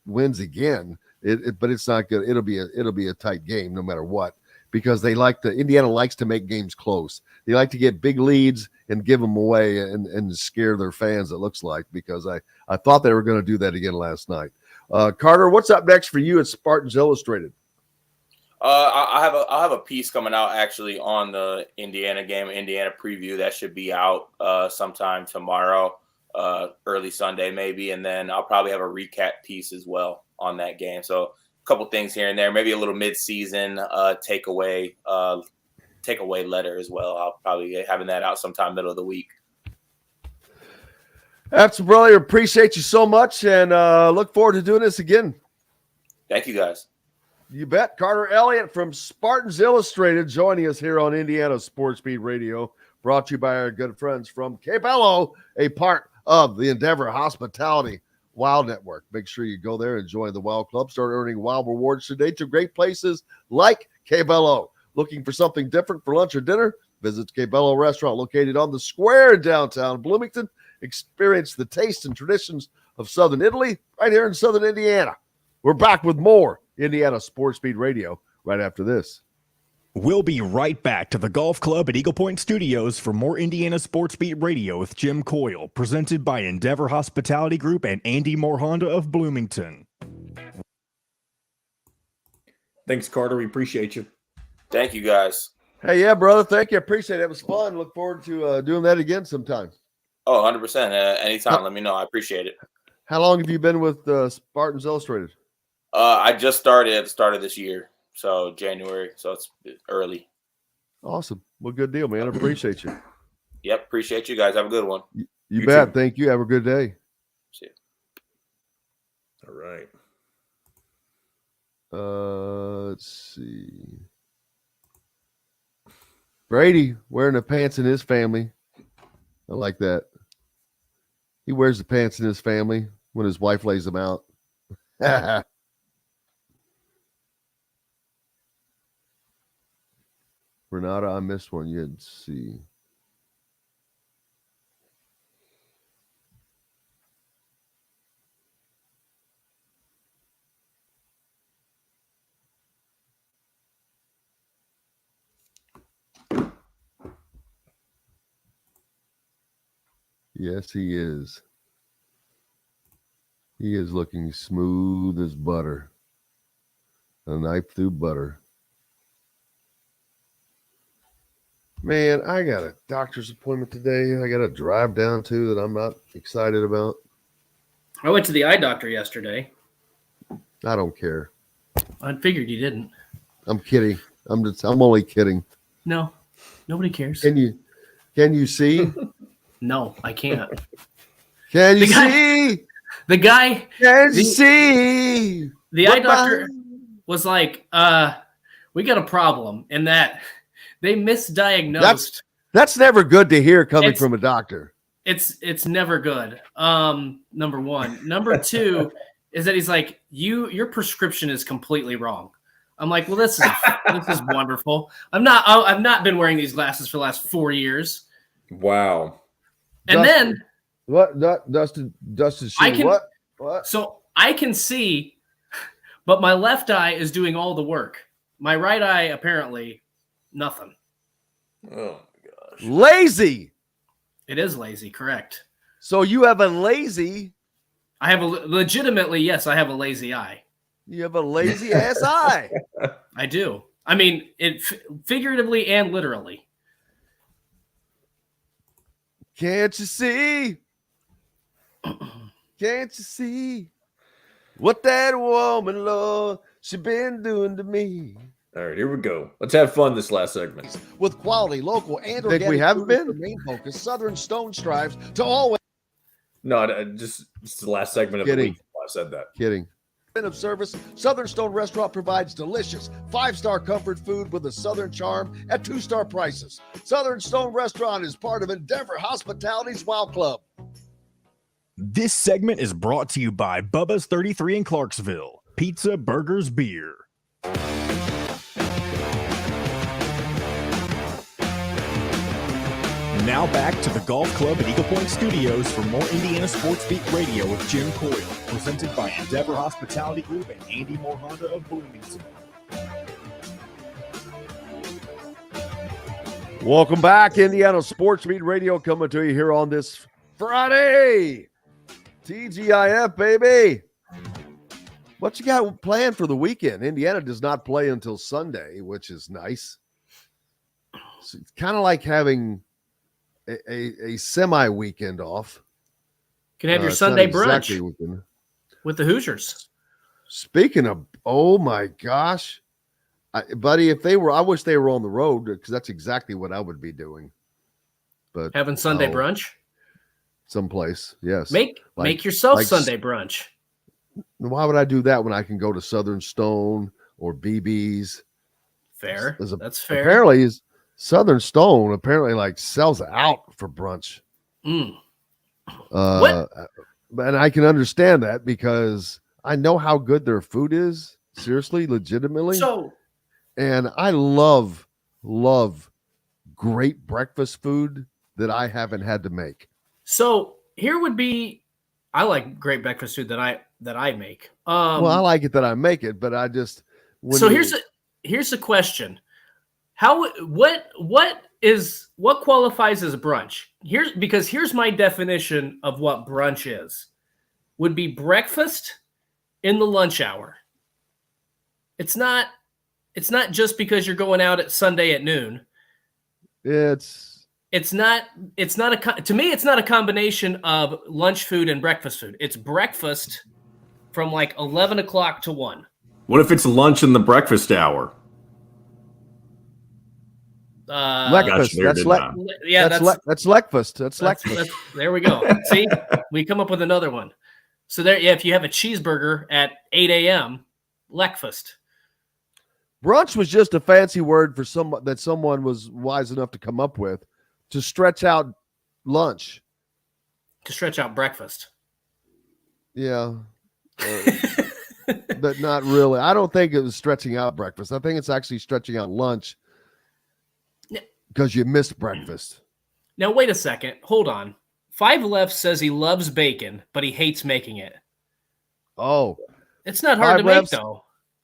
wins again. But it's not good. It'll be a tight game no matter what, because Indiana likes to make games close. They like to get big leads and give them away and scare their fans. It looks like, because I thought they were going to do that again last night. Carter, what's up next for you at Spartans Illustrated? I have a piece coming out actually on the Indiana game, Indiana preview. That should be out sometime tomorrow, early Sunday maybe, and then I'll probably have a recap piece as well on that game. So a couple things here and there, maybe a little mid-season takeaway letter as well. I'll probably be having that out sometime middle of the week. Absolutely, brother. Appreciate you so much, and look forward to doing this again. Thank you, guys. You bet. Carter Elliott from Spartans Illustrated joining us here on Indiana Sports Beat Radio, brought to you by our good friends from Cabello, a part of the Endeavor Hospitality Wild Network. Make sure you go there and join the Wild Club. Start earning wild rewards today to great places like Cabello. Looking for something different for lunch or dinner? Visit Cabello Restaurant located on the square in downtown Bloomington. Experience the taste and traditions of Southern Italy right here in Southern Indiana. We're back with more Indiana Sports Beat Radio right after this. We'll be right back to the Golf Club at Eagle Point Studios for more Indiana Sports Beat Radio with Jim Coyle, presented by Endeavor Hospitality Group and Andy Moore Honda of Bloomington. Thanks, Carter. We appreciate you. Thank you, guys. Hey, yeah, brother. Thank you. I appreciate it. It was fun. Look forward to doing that again sometime. Oh, 100%. Anytime. Let me know. I appreciate it. How long have you been with Spartans Illustrated? I just started at the start of this year. So January. So it's early. Awesome. Well, good deal, man. I appreciate you. Yep. Appreciate you guys. Have a good one. You bet. Too. Thank you. Have a good day. See you. All right. Let's see. Brady wearing the pants in his family. I like that. He wears the pants in his family when his wife lays them out. Renata, I missed one. You didn't see. Yes, he is. He is looking smooth as butter. A knife through butter. Man, I got a doctor's appointment today. I got to drive down to that I'm not excited about. I went to the eye doctor yesterday. I don't care. I figured you didn't. I'm kidding. I'm only kidding. No, nobody cares. Can you see? No, I can't. Can you see? The guy. Can you see? The eye doctor was like, we got a problem in that they misdiagnosed. That's never good to hear coming from a doctor. It's never good. Number one. Number two is that he's like, your prescription is completely wrong. I'm like, well, this is wonderful. I've not been wearing these glasses for the last 4 years. Wow. And Dustin, then Dustin, what? So I can see, but my left eye is doing all the work. My right eye, apparently, nothing. Oh my gosh. Lazy. It is lazy, correct. So you have a lazy. I have legitimately, yes, I have a lazy eye. You have a lazy ass eye. I do. I mean, it figuratively and literally. Can't you see? Can't you see what that woman, Lord, she been doing to me? All right, here we go. Let's have fun this last segment. With quality, local, and organic. Think we haven't been? The main focus, Southern Stone strives to always. No, just the last segment of the week. I said that. Kidding. Of service, Southern Stone Restaurant provides delicious 5-star comfort food with a Southern charm at 2-star prices. Southern Stone Restaurant is part of Endeavor Hospitality's Wild Club. This segment is brought to you by Bubba's 33 in Clarksville. Pizza, burgers, beer. Now back to the Golf Club at Eagle Point Studios for more Indiana Sports Beat Radio with Jim Coyle, presented by Endeavor Hospitality Group and Andy Moore Honda of Bloomington. Welcome back, Indiana Sports Beat Radio, coming to you here on this Friday. TGIF, baby. What you got planned for the weekend? Indiana does not play until Sunday, which is nice. So it's kind of like having a semi weekend off. You can have your Sunday brunch with the Hoosiers. Speaking of, oh my gosh, buddy, if they were, I wish they were on the road because that's exactly what I would be doing. But having Sunday brunch. someplace. Yes. Make yourself Sunday brunch. Why would I do that when I can go to Southern Stone or BB's? Fair. That's fair. Apparently, Southern Stone like sells out for brunch. What? And I can understand that because I know how good their food is. Seriously, legitimately. And I love great breakfast food that I haven't had to make. So here would be, I like great breakfast food that I make. Well, I like it that I make it, but I just. Here's the question: what qualifies as a brunch? Here's my definition of what brunch is. Would be breakfast in the lunch hour. It's not just because you're going out at Sunday at noon. To me, it's not a combination of lunch food and breakfast food. It's breakfast from like 11 o'clock to 1. What if it's lunch in the breakfast hour? Breakfast. That's breakfast. That's there we go. See, we come up with another one. So there, if you have a cheeseburger at 8 a.m., breakfast. Brunch was just a fancy word for someone was wise enough to come up with to stretch out lunch. To stretch out breakfast. Yeah. But not really. I don't think it was stretching out breakfast. I think it's actually stretching out lunch because you missed breakfast. Now, wait a second. Hold on. Five Left says he loves bacon, but he hates making it. Oh. It's not hard to make, though.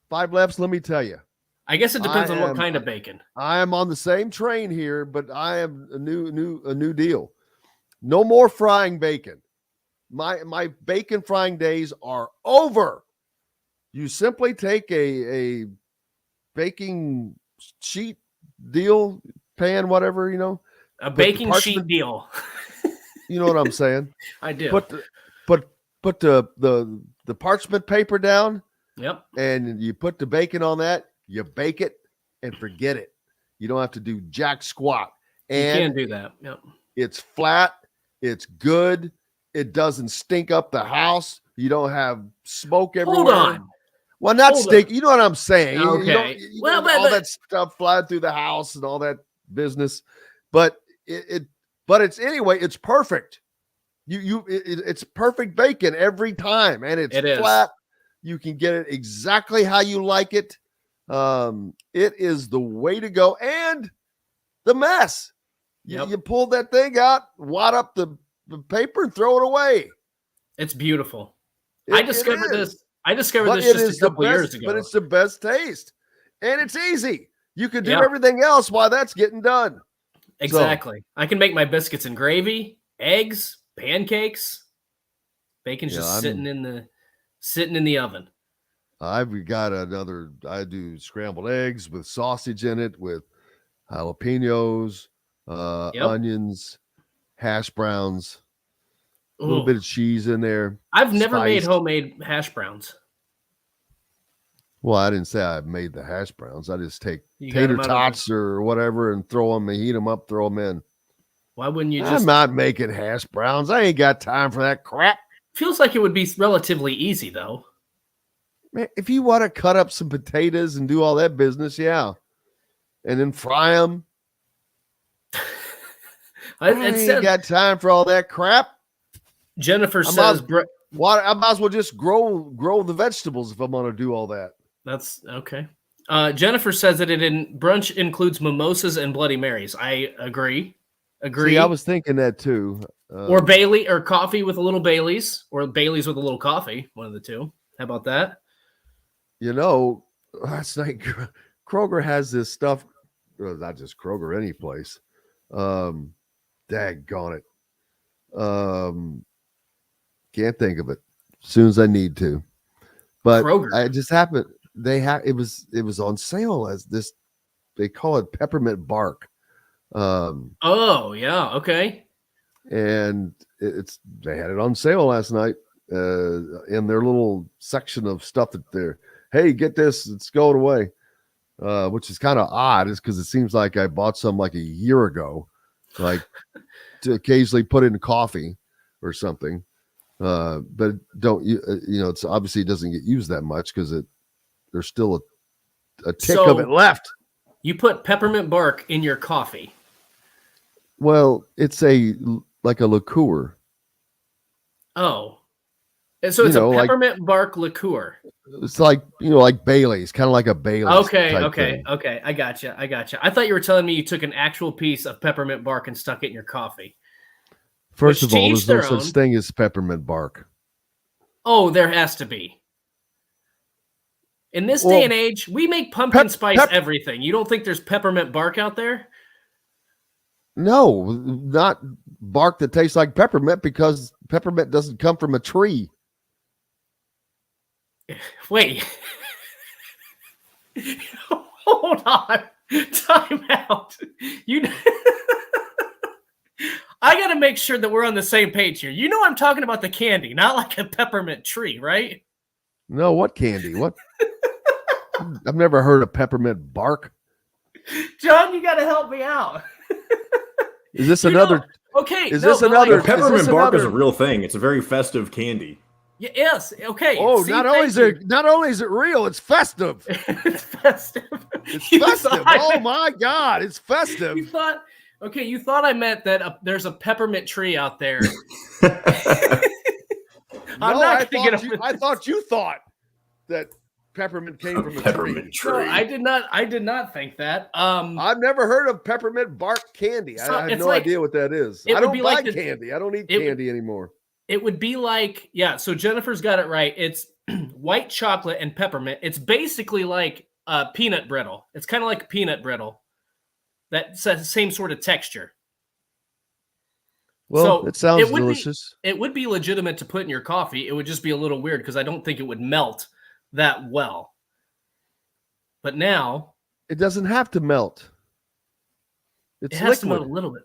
Five Lefts, let me tell you. I guess it depends on what kind of bacon. I am on the same train here, but I am a new deal. No more frying bacon. My bacon frying days are over. You simply take a baking sheet deal, pan, whatever, a baking sheet deal. You know what I'm saying? I do. Put the parchment paper down. Yep. And you put the bacon on that. You bake it and forget it. You don't have to do jack squat. And you can do that. Yep. It's flat. It's good. It doesn't stink up the house. You don't have smoke everywhere. Hold on. Well, not stink. You know what I'm saying. Okay. All that stuff flying through the house and all that business. But it's anyway, it's perfect. It's perfect bacon every time. And it's flat. You can get it exactly how you like it. It is the way to go. And the mess. You pull that thing out, wad up the paper, and throw it away. It's beautiful. I discovered this just a couple years ago. But it's the best taste. And it's easy. You can do everything else while that's getting done. Exactly. So, I can make my biscuits and gravy, eggs, pancakes. Bacon's just sitting in the oven. I've got I do scrambled eggs with sausage in it, with jalapenos, onions, hash browns, a little bit of cheese in there. I've never made homemade hash browns. Well, I didn't say I made the hash browns. I just take tater tots or whatever and throw them and heat them up, throw them in. Why wouldn't you just... I'm not making hash browns. I ain't got time for that crap. Feels like it would be relatively easy, though. Man, if you want to cut up some potatoes and do all that business, yeah. And then fry them. I ain't got time for all that crap. Jennifer says... I might as well just grow the vegetables if I'm going to do all that. That's okay. Jennifer says that brunch includes mimosas and Bloody Marys. I agree. See, I was thinking that too. Or Bailey, or coffee with a little Baileys, or Baileys with a little coffee. One of the two. How about that? Last night Kroger has this stuff. Well, not just Kroger, any place. Daggone it. Can't think of it as soon as I need to. But Kroger. I just happened. It was on sale as this. They call it peppermint bark. Oh yeah, okay. And they had it on sale last night in their little section of stuff that they're, hey, get this, it's going away. Which is kind of odd, is because it seems like I bought some like a year ago, like to occasionally put in coffee. or something. But don't it's obviously it doesn't get used that much because there's still a tick of it left. You put peppermint bark in your coffee. Well, it's like a liqueur. Oh. And so it's a peppermint bark liqueur. It's like, like Bailey's, kind of like a Bailey's. Okay. Thing. I gotcha. I thought you were telling me you took an actual piece of peppermint bark and stuck it in your coffee. First of all, there's no such thing as peppermint bark. Oh, there has to be. In this day and age, we make pumpkin spice everything. You don't think there's peppermint bark out there? No, not bark that tastes like peppermint, because peppermint doesn't come from a tree. Wait. Hold on. Time out. I got to make sure that we're on the same page here. I'm talking about the candy, not like a peppermint tree, right? No, what candy? What? I've never heard of peppermint bark. John, you got to help me out. Is this another? Okay. Is this another? Peppermint bark is a real thing. It's a very festive candy. Yes. Okay. Oh, not only is it real, it's festive. It's festive. It's festive. Oh my God, it's festive. You thought I meant that there's a peppermint tree out there. I thought you thought that peppermint came from a peppermint tree. No, I did not think that. I've never heard of peppermint bark candy. I have no idea what that is. I don't buy candy. I don't eat candy anymore. It would be like, so Jennifer's got it right. It's white chocolate and peppermint. It's basically like peanut brittle. It's kind of like peanut brittle. That's the same sort of texture. Well, it sounds delicious. It would be legitimate to put in your coffee. It would just be a little weird because I don't think it would melt that well. But now it doesn't have to melt. It has to melt a little bit.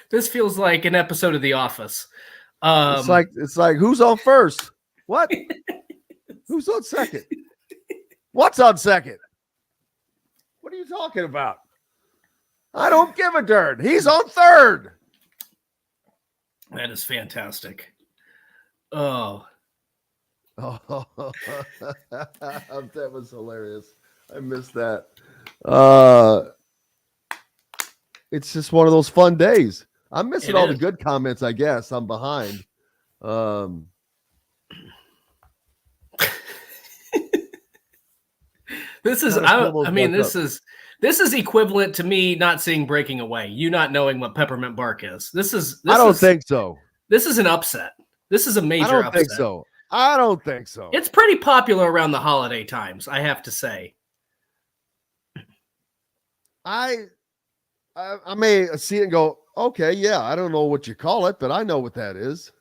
This feels like an episode of The Office. It's like who's on first? What? Who's on second? What's on second? What are you talking about? I don't give a darn. He's on third. That is fantastic. Oh. That was hilarious. I missed that. It's just one of those fun days. I'm missing all the good comments, I guess. I'm behind. This is equivalent to me not seeing Breaking Away. You not knowing what peppermint bark is. I don't think so. This is an upset. This is a major upset. I don't think so. It's pretty popular around the holiday times, I have to say. I may see it and go, okay, yeah, I don't know what you call it, but I know what that is.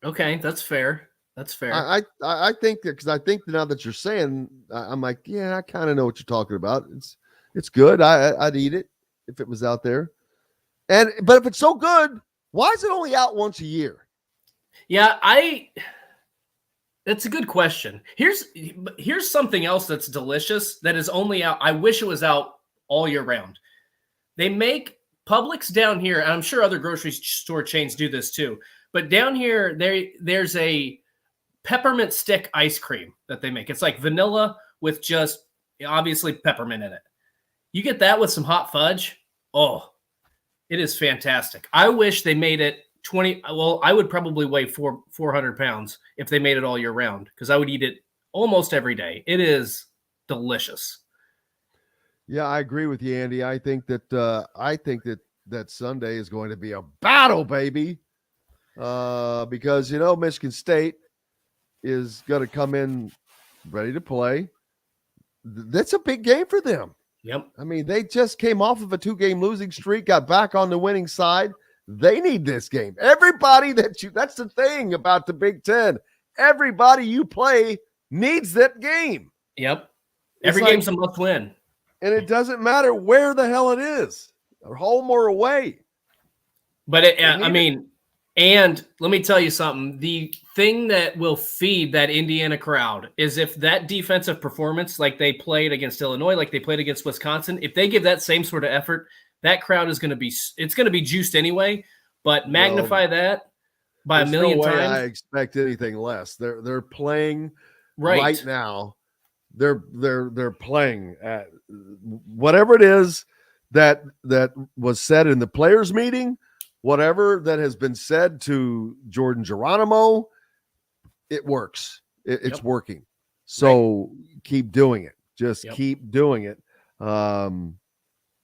Okay, that's fair. That's fair. I think that because I think now that you're saying, I'm like, yeah, I kind of know what you're talking about. It's good. I'd eat it if it was out there. But if it's so good, why is it only out once a year? Yeah, that's a good question. Here's something else that's delicious that is only out. I wish it was out all year round. They make Publix down here, and I'm sure other grocery store chains do this too. But down here, there's a peppermint stick ice cream that they make. It's like vanilla with just obviously peppermint in it. You get that with some hot fudge. Oh, it is fantastic. I wish they made it 20. Well, I would probably weigh 400 pounds if they made it all year round because I would eat it almost every day. It is delicious. Yeah, I agree with you, Andy. I think that Sunday is going to be a battle, baby. Because Michigan State is going to come in ready to play. That's a big game for them. Yep. I mean, they just came off of a 2-game losing streak, got back on the winning side. They need this game. Everybody that's the thing about the Big Ten. Everybody you play needs that game. Yep. Every game's a must win. And it doesn't matter where the hell it is, or home or away. But and let me tell you something. The thing that will feed that Indiana crowd is if that defensive performance, like they played against Illinois, like they played against Wisconsin, if they give that same sort of effort, that crowd is going to be juiced anyway, but magnify that by a million no way times. I expect anything less. They're playing right now. They're playing at whatever it is that was said in the players meeting, whatever that has been said to Jordan Geronimo, it works. It's working. So keep doing it. Just keep doing it.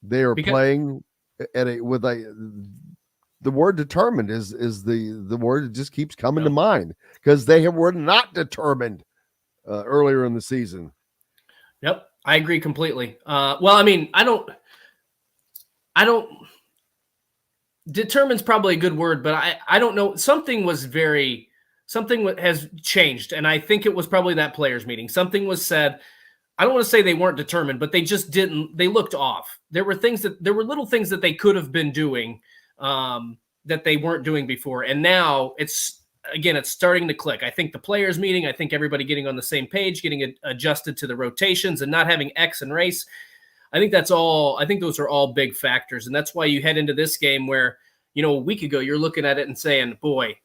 They are playing the word determined is the word that just keeps coming to mind, because they were not determined earlier in the season. Yep, I agree completely. Well, I mean, I don't. Determine's probably a good word, but I don't know. Something has changed, and I think it was probably that players meeting. Something was said. I don't want to say they weren't determined, but they just didn't. They looked off. There were little things that they could have been doing that they weren't doing before, and now it's starting to click. I think the players meeting. I think everybody getting on the same page, getting adjusted to the rotations, and not having X and race. I think that's all. I think those are all big factors, and that's why you head into this game where, a week ago you're looking at it and saying, "Boy,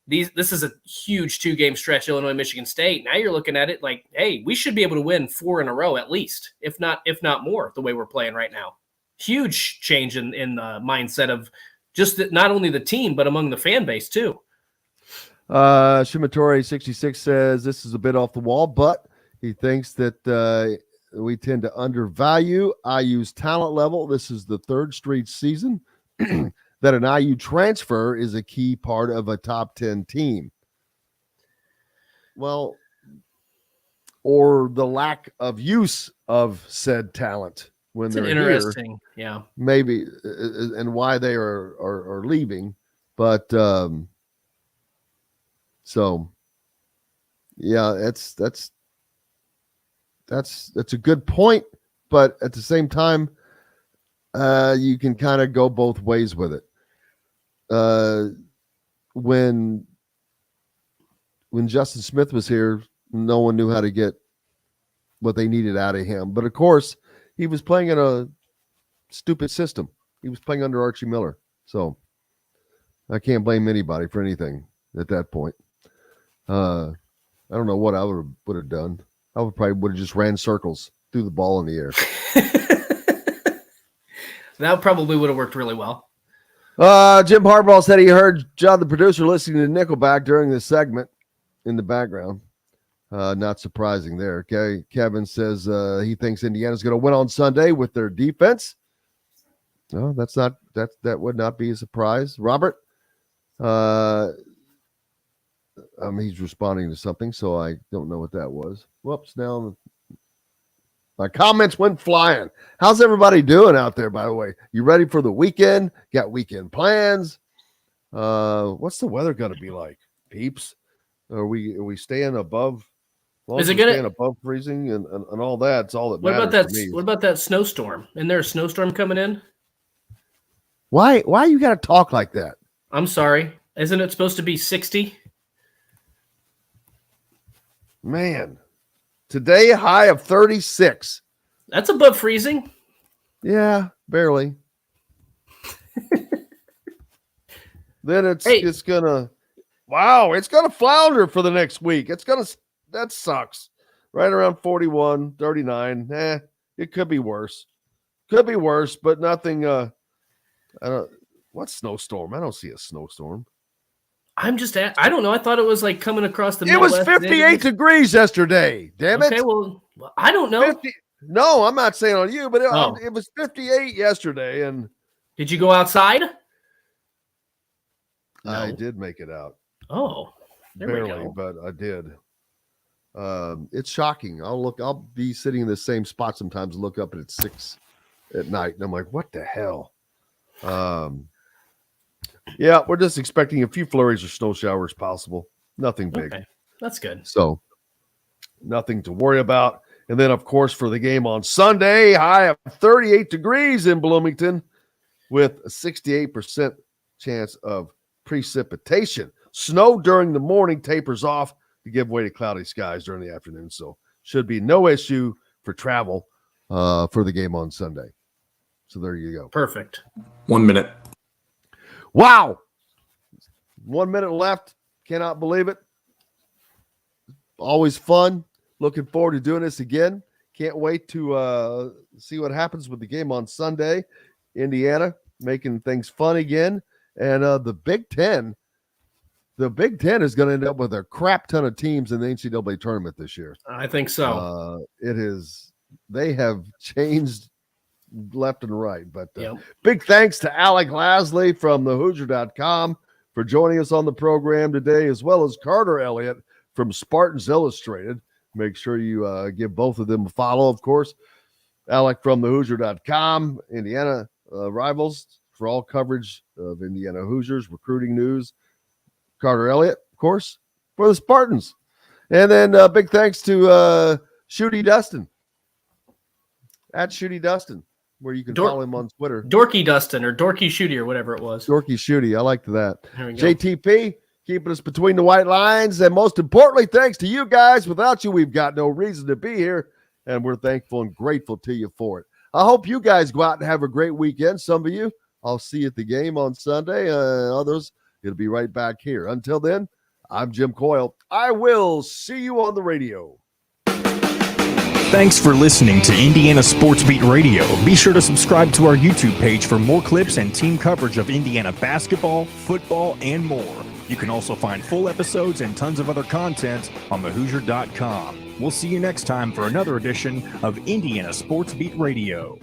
this is a huge 2-game stretch, Illinois, Michigan State." Now you're looking at it like, "Hey, we should be able to win 4 in a row at least, if not more, the way we're playing right now." Huge change in the mindset of just not only the team but among the fan base too. Shimatori 66 says this is a bit off the wall, but he thinks that we tend to undervalue IU's talent level. This is the 3rd straight season that an IU transfer is a key part of a top 10 team. Well, or the lack of use of said talent when they're interesting, here, maybe, and why they are leaving. But so, yeah, that's a good point. But at the same time, you can kind of go both ways with it. When Justin Smith was here, no one knew how to get what they needed out of him. But of course, he was playing in a stupid system. He was playing under Archie Miller. So I can't blame anybody for anything at that point. I don't know what I would have done. I would have just ran circles, threw the ball in the air. That probably would have worked really well. Jim Harbaugh said he heard John, the producer, listening to Nickelback during this segment in the background. Not surprising there. Okay. Kevin says he thinks Indiana's going to win on Sunday with their defense. No, that would not be a surprise. Robert, he's responding to something, so I don't know what that was. Whoops, now my comments went flying. How's everybody doing out there, by the way? You ready for the weekend? Got weekend plans? What's the weather going to be like, peeps? Are we staying above? Is it going to above freezing and all that? It's all that matters. What about that snowstorm? Isn't there a snowstorm coming in? Why you got to talk like that? I'm sorry. Isn't it supposed to be 60? Man, today high of 36. That's above freezing. Yeah, barely. Then it's gonna flounder for the next week. That sucks. Right around 41, 39. It could be worse. But nothing. I don't. What snowstorm? I don't see a snowstorm. I'm just I don't know. I thought it was like coming across the Midwest. It was 58 degrees yesterday. Damn it. Okay, well, I don't know. No, I'm not saying on you, but it was 58 yesterday. And did you go outside? No. I did make it out. Oh, barely, but I did. It's shocking. I'll be sitting in the same spot sometimes and look up and it's 6 at night. And I'm like, what the hell? Yeah, we're just expecting a few flurries or snow showers possible. Nothing big. Okay. That's good. So nothing to worry about. And then, of course, for the game on Sunday, high of 38 degrees in Bloomington with a 68% chance of precipitation. Snow during the morning tapers off to give way to cloudy skies during the afternoon. So should be no issue for travel for the game on Sunday. So there you go. Perfect. 1 minute. Wow. 1 minute left. Cannot believe it. Always fun. Looking forward to doing this again. Can't wait to see what happens with the game on Sunday. Indiana making things fun again. And the Big Ten is going to end up with a crap ton of teams in the NCAA tournament this year. I think so. They have changed left and right. But big thanks to Alec Lasley from thehoosier.com for joining us on the program today, as well as Carter Elliott from Spartans Illustrated. Make sure you give both of them a follow, of course. Alec from thehoosier.com, Indiana Rivals, for all coverage of Indiana Hoosiers, recruiting news. Carter Elliott, of course, for the Spartans. And then big thanks to Schutte Dustin, at Schutte Dustin, where you can follow him on Twitter. Dorky Dustin or Dorky Schutte or whatever it was. Dorky Schutte, I liked that. There we go. JTP, keeping us between the white lines. And most importantly, thanks to you guys. Without you, we've got no reason to be here. And we're thankful and grateful to you for it. I hope you guys go out and have a great weekend. Some of you, I'll see you at the game on Sunday. Others, it'll be right back here. Until then, I'm Jim Coyle. I will see you on the radio. Thanks for listening to Indiana Sports Beat Radio. Be sure to subscribe to our YouTube page for more clips and team coverage of Indiana basketball, football, and more. You can also find full episodes and tons of other content on thehoosier.com. We'll see you next time for another edition of Indiana Sports Beat Radio.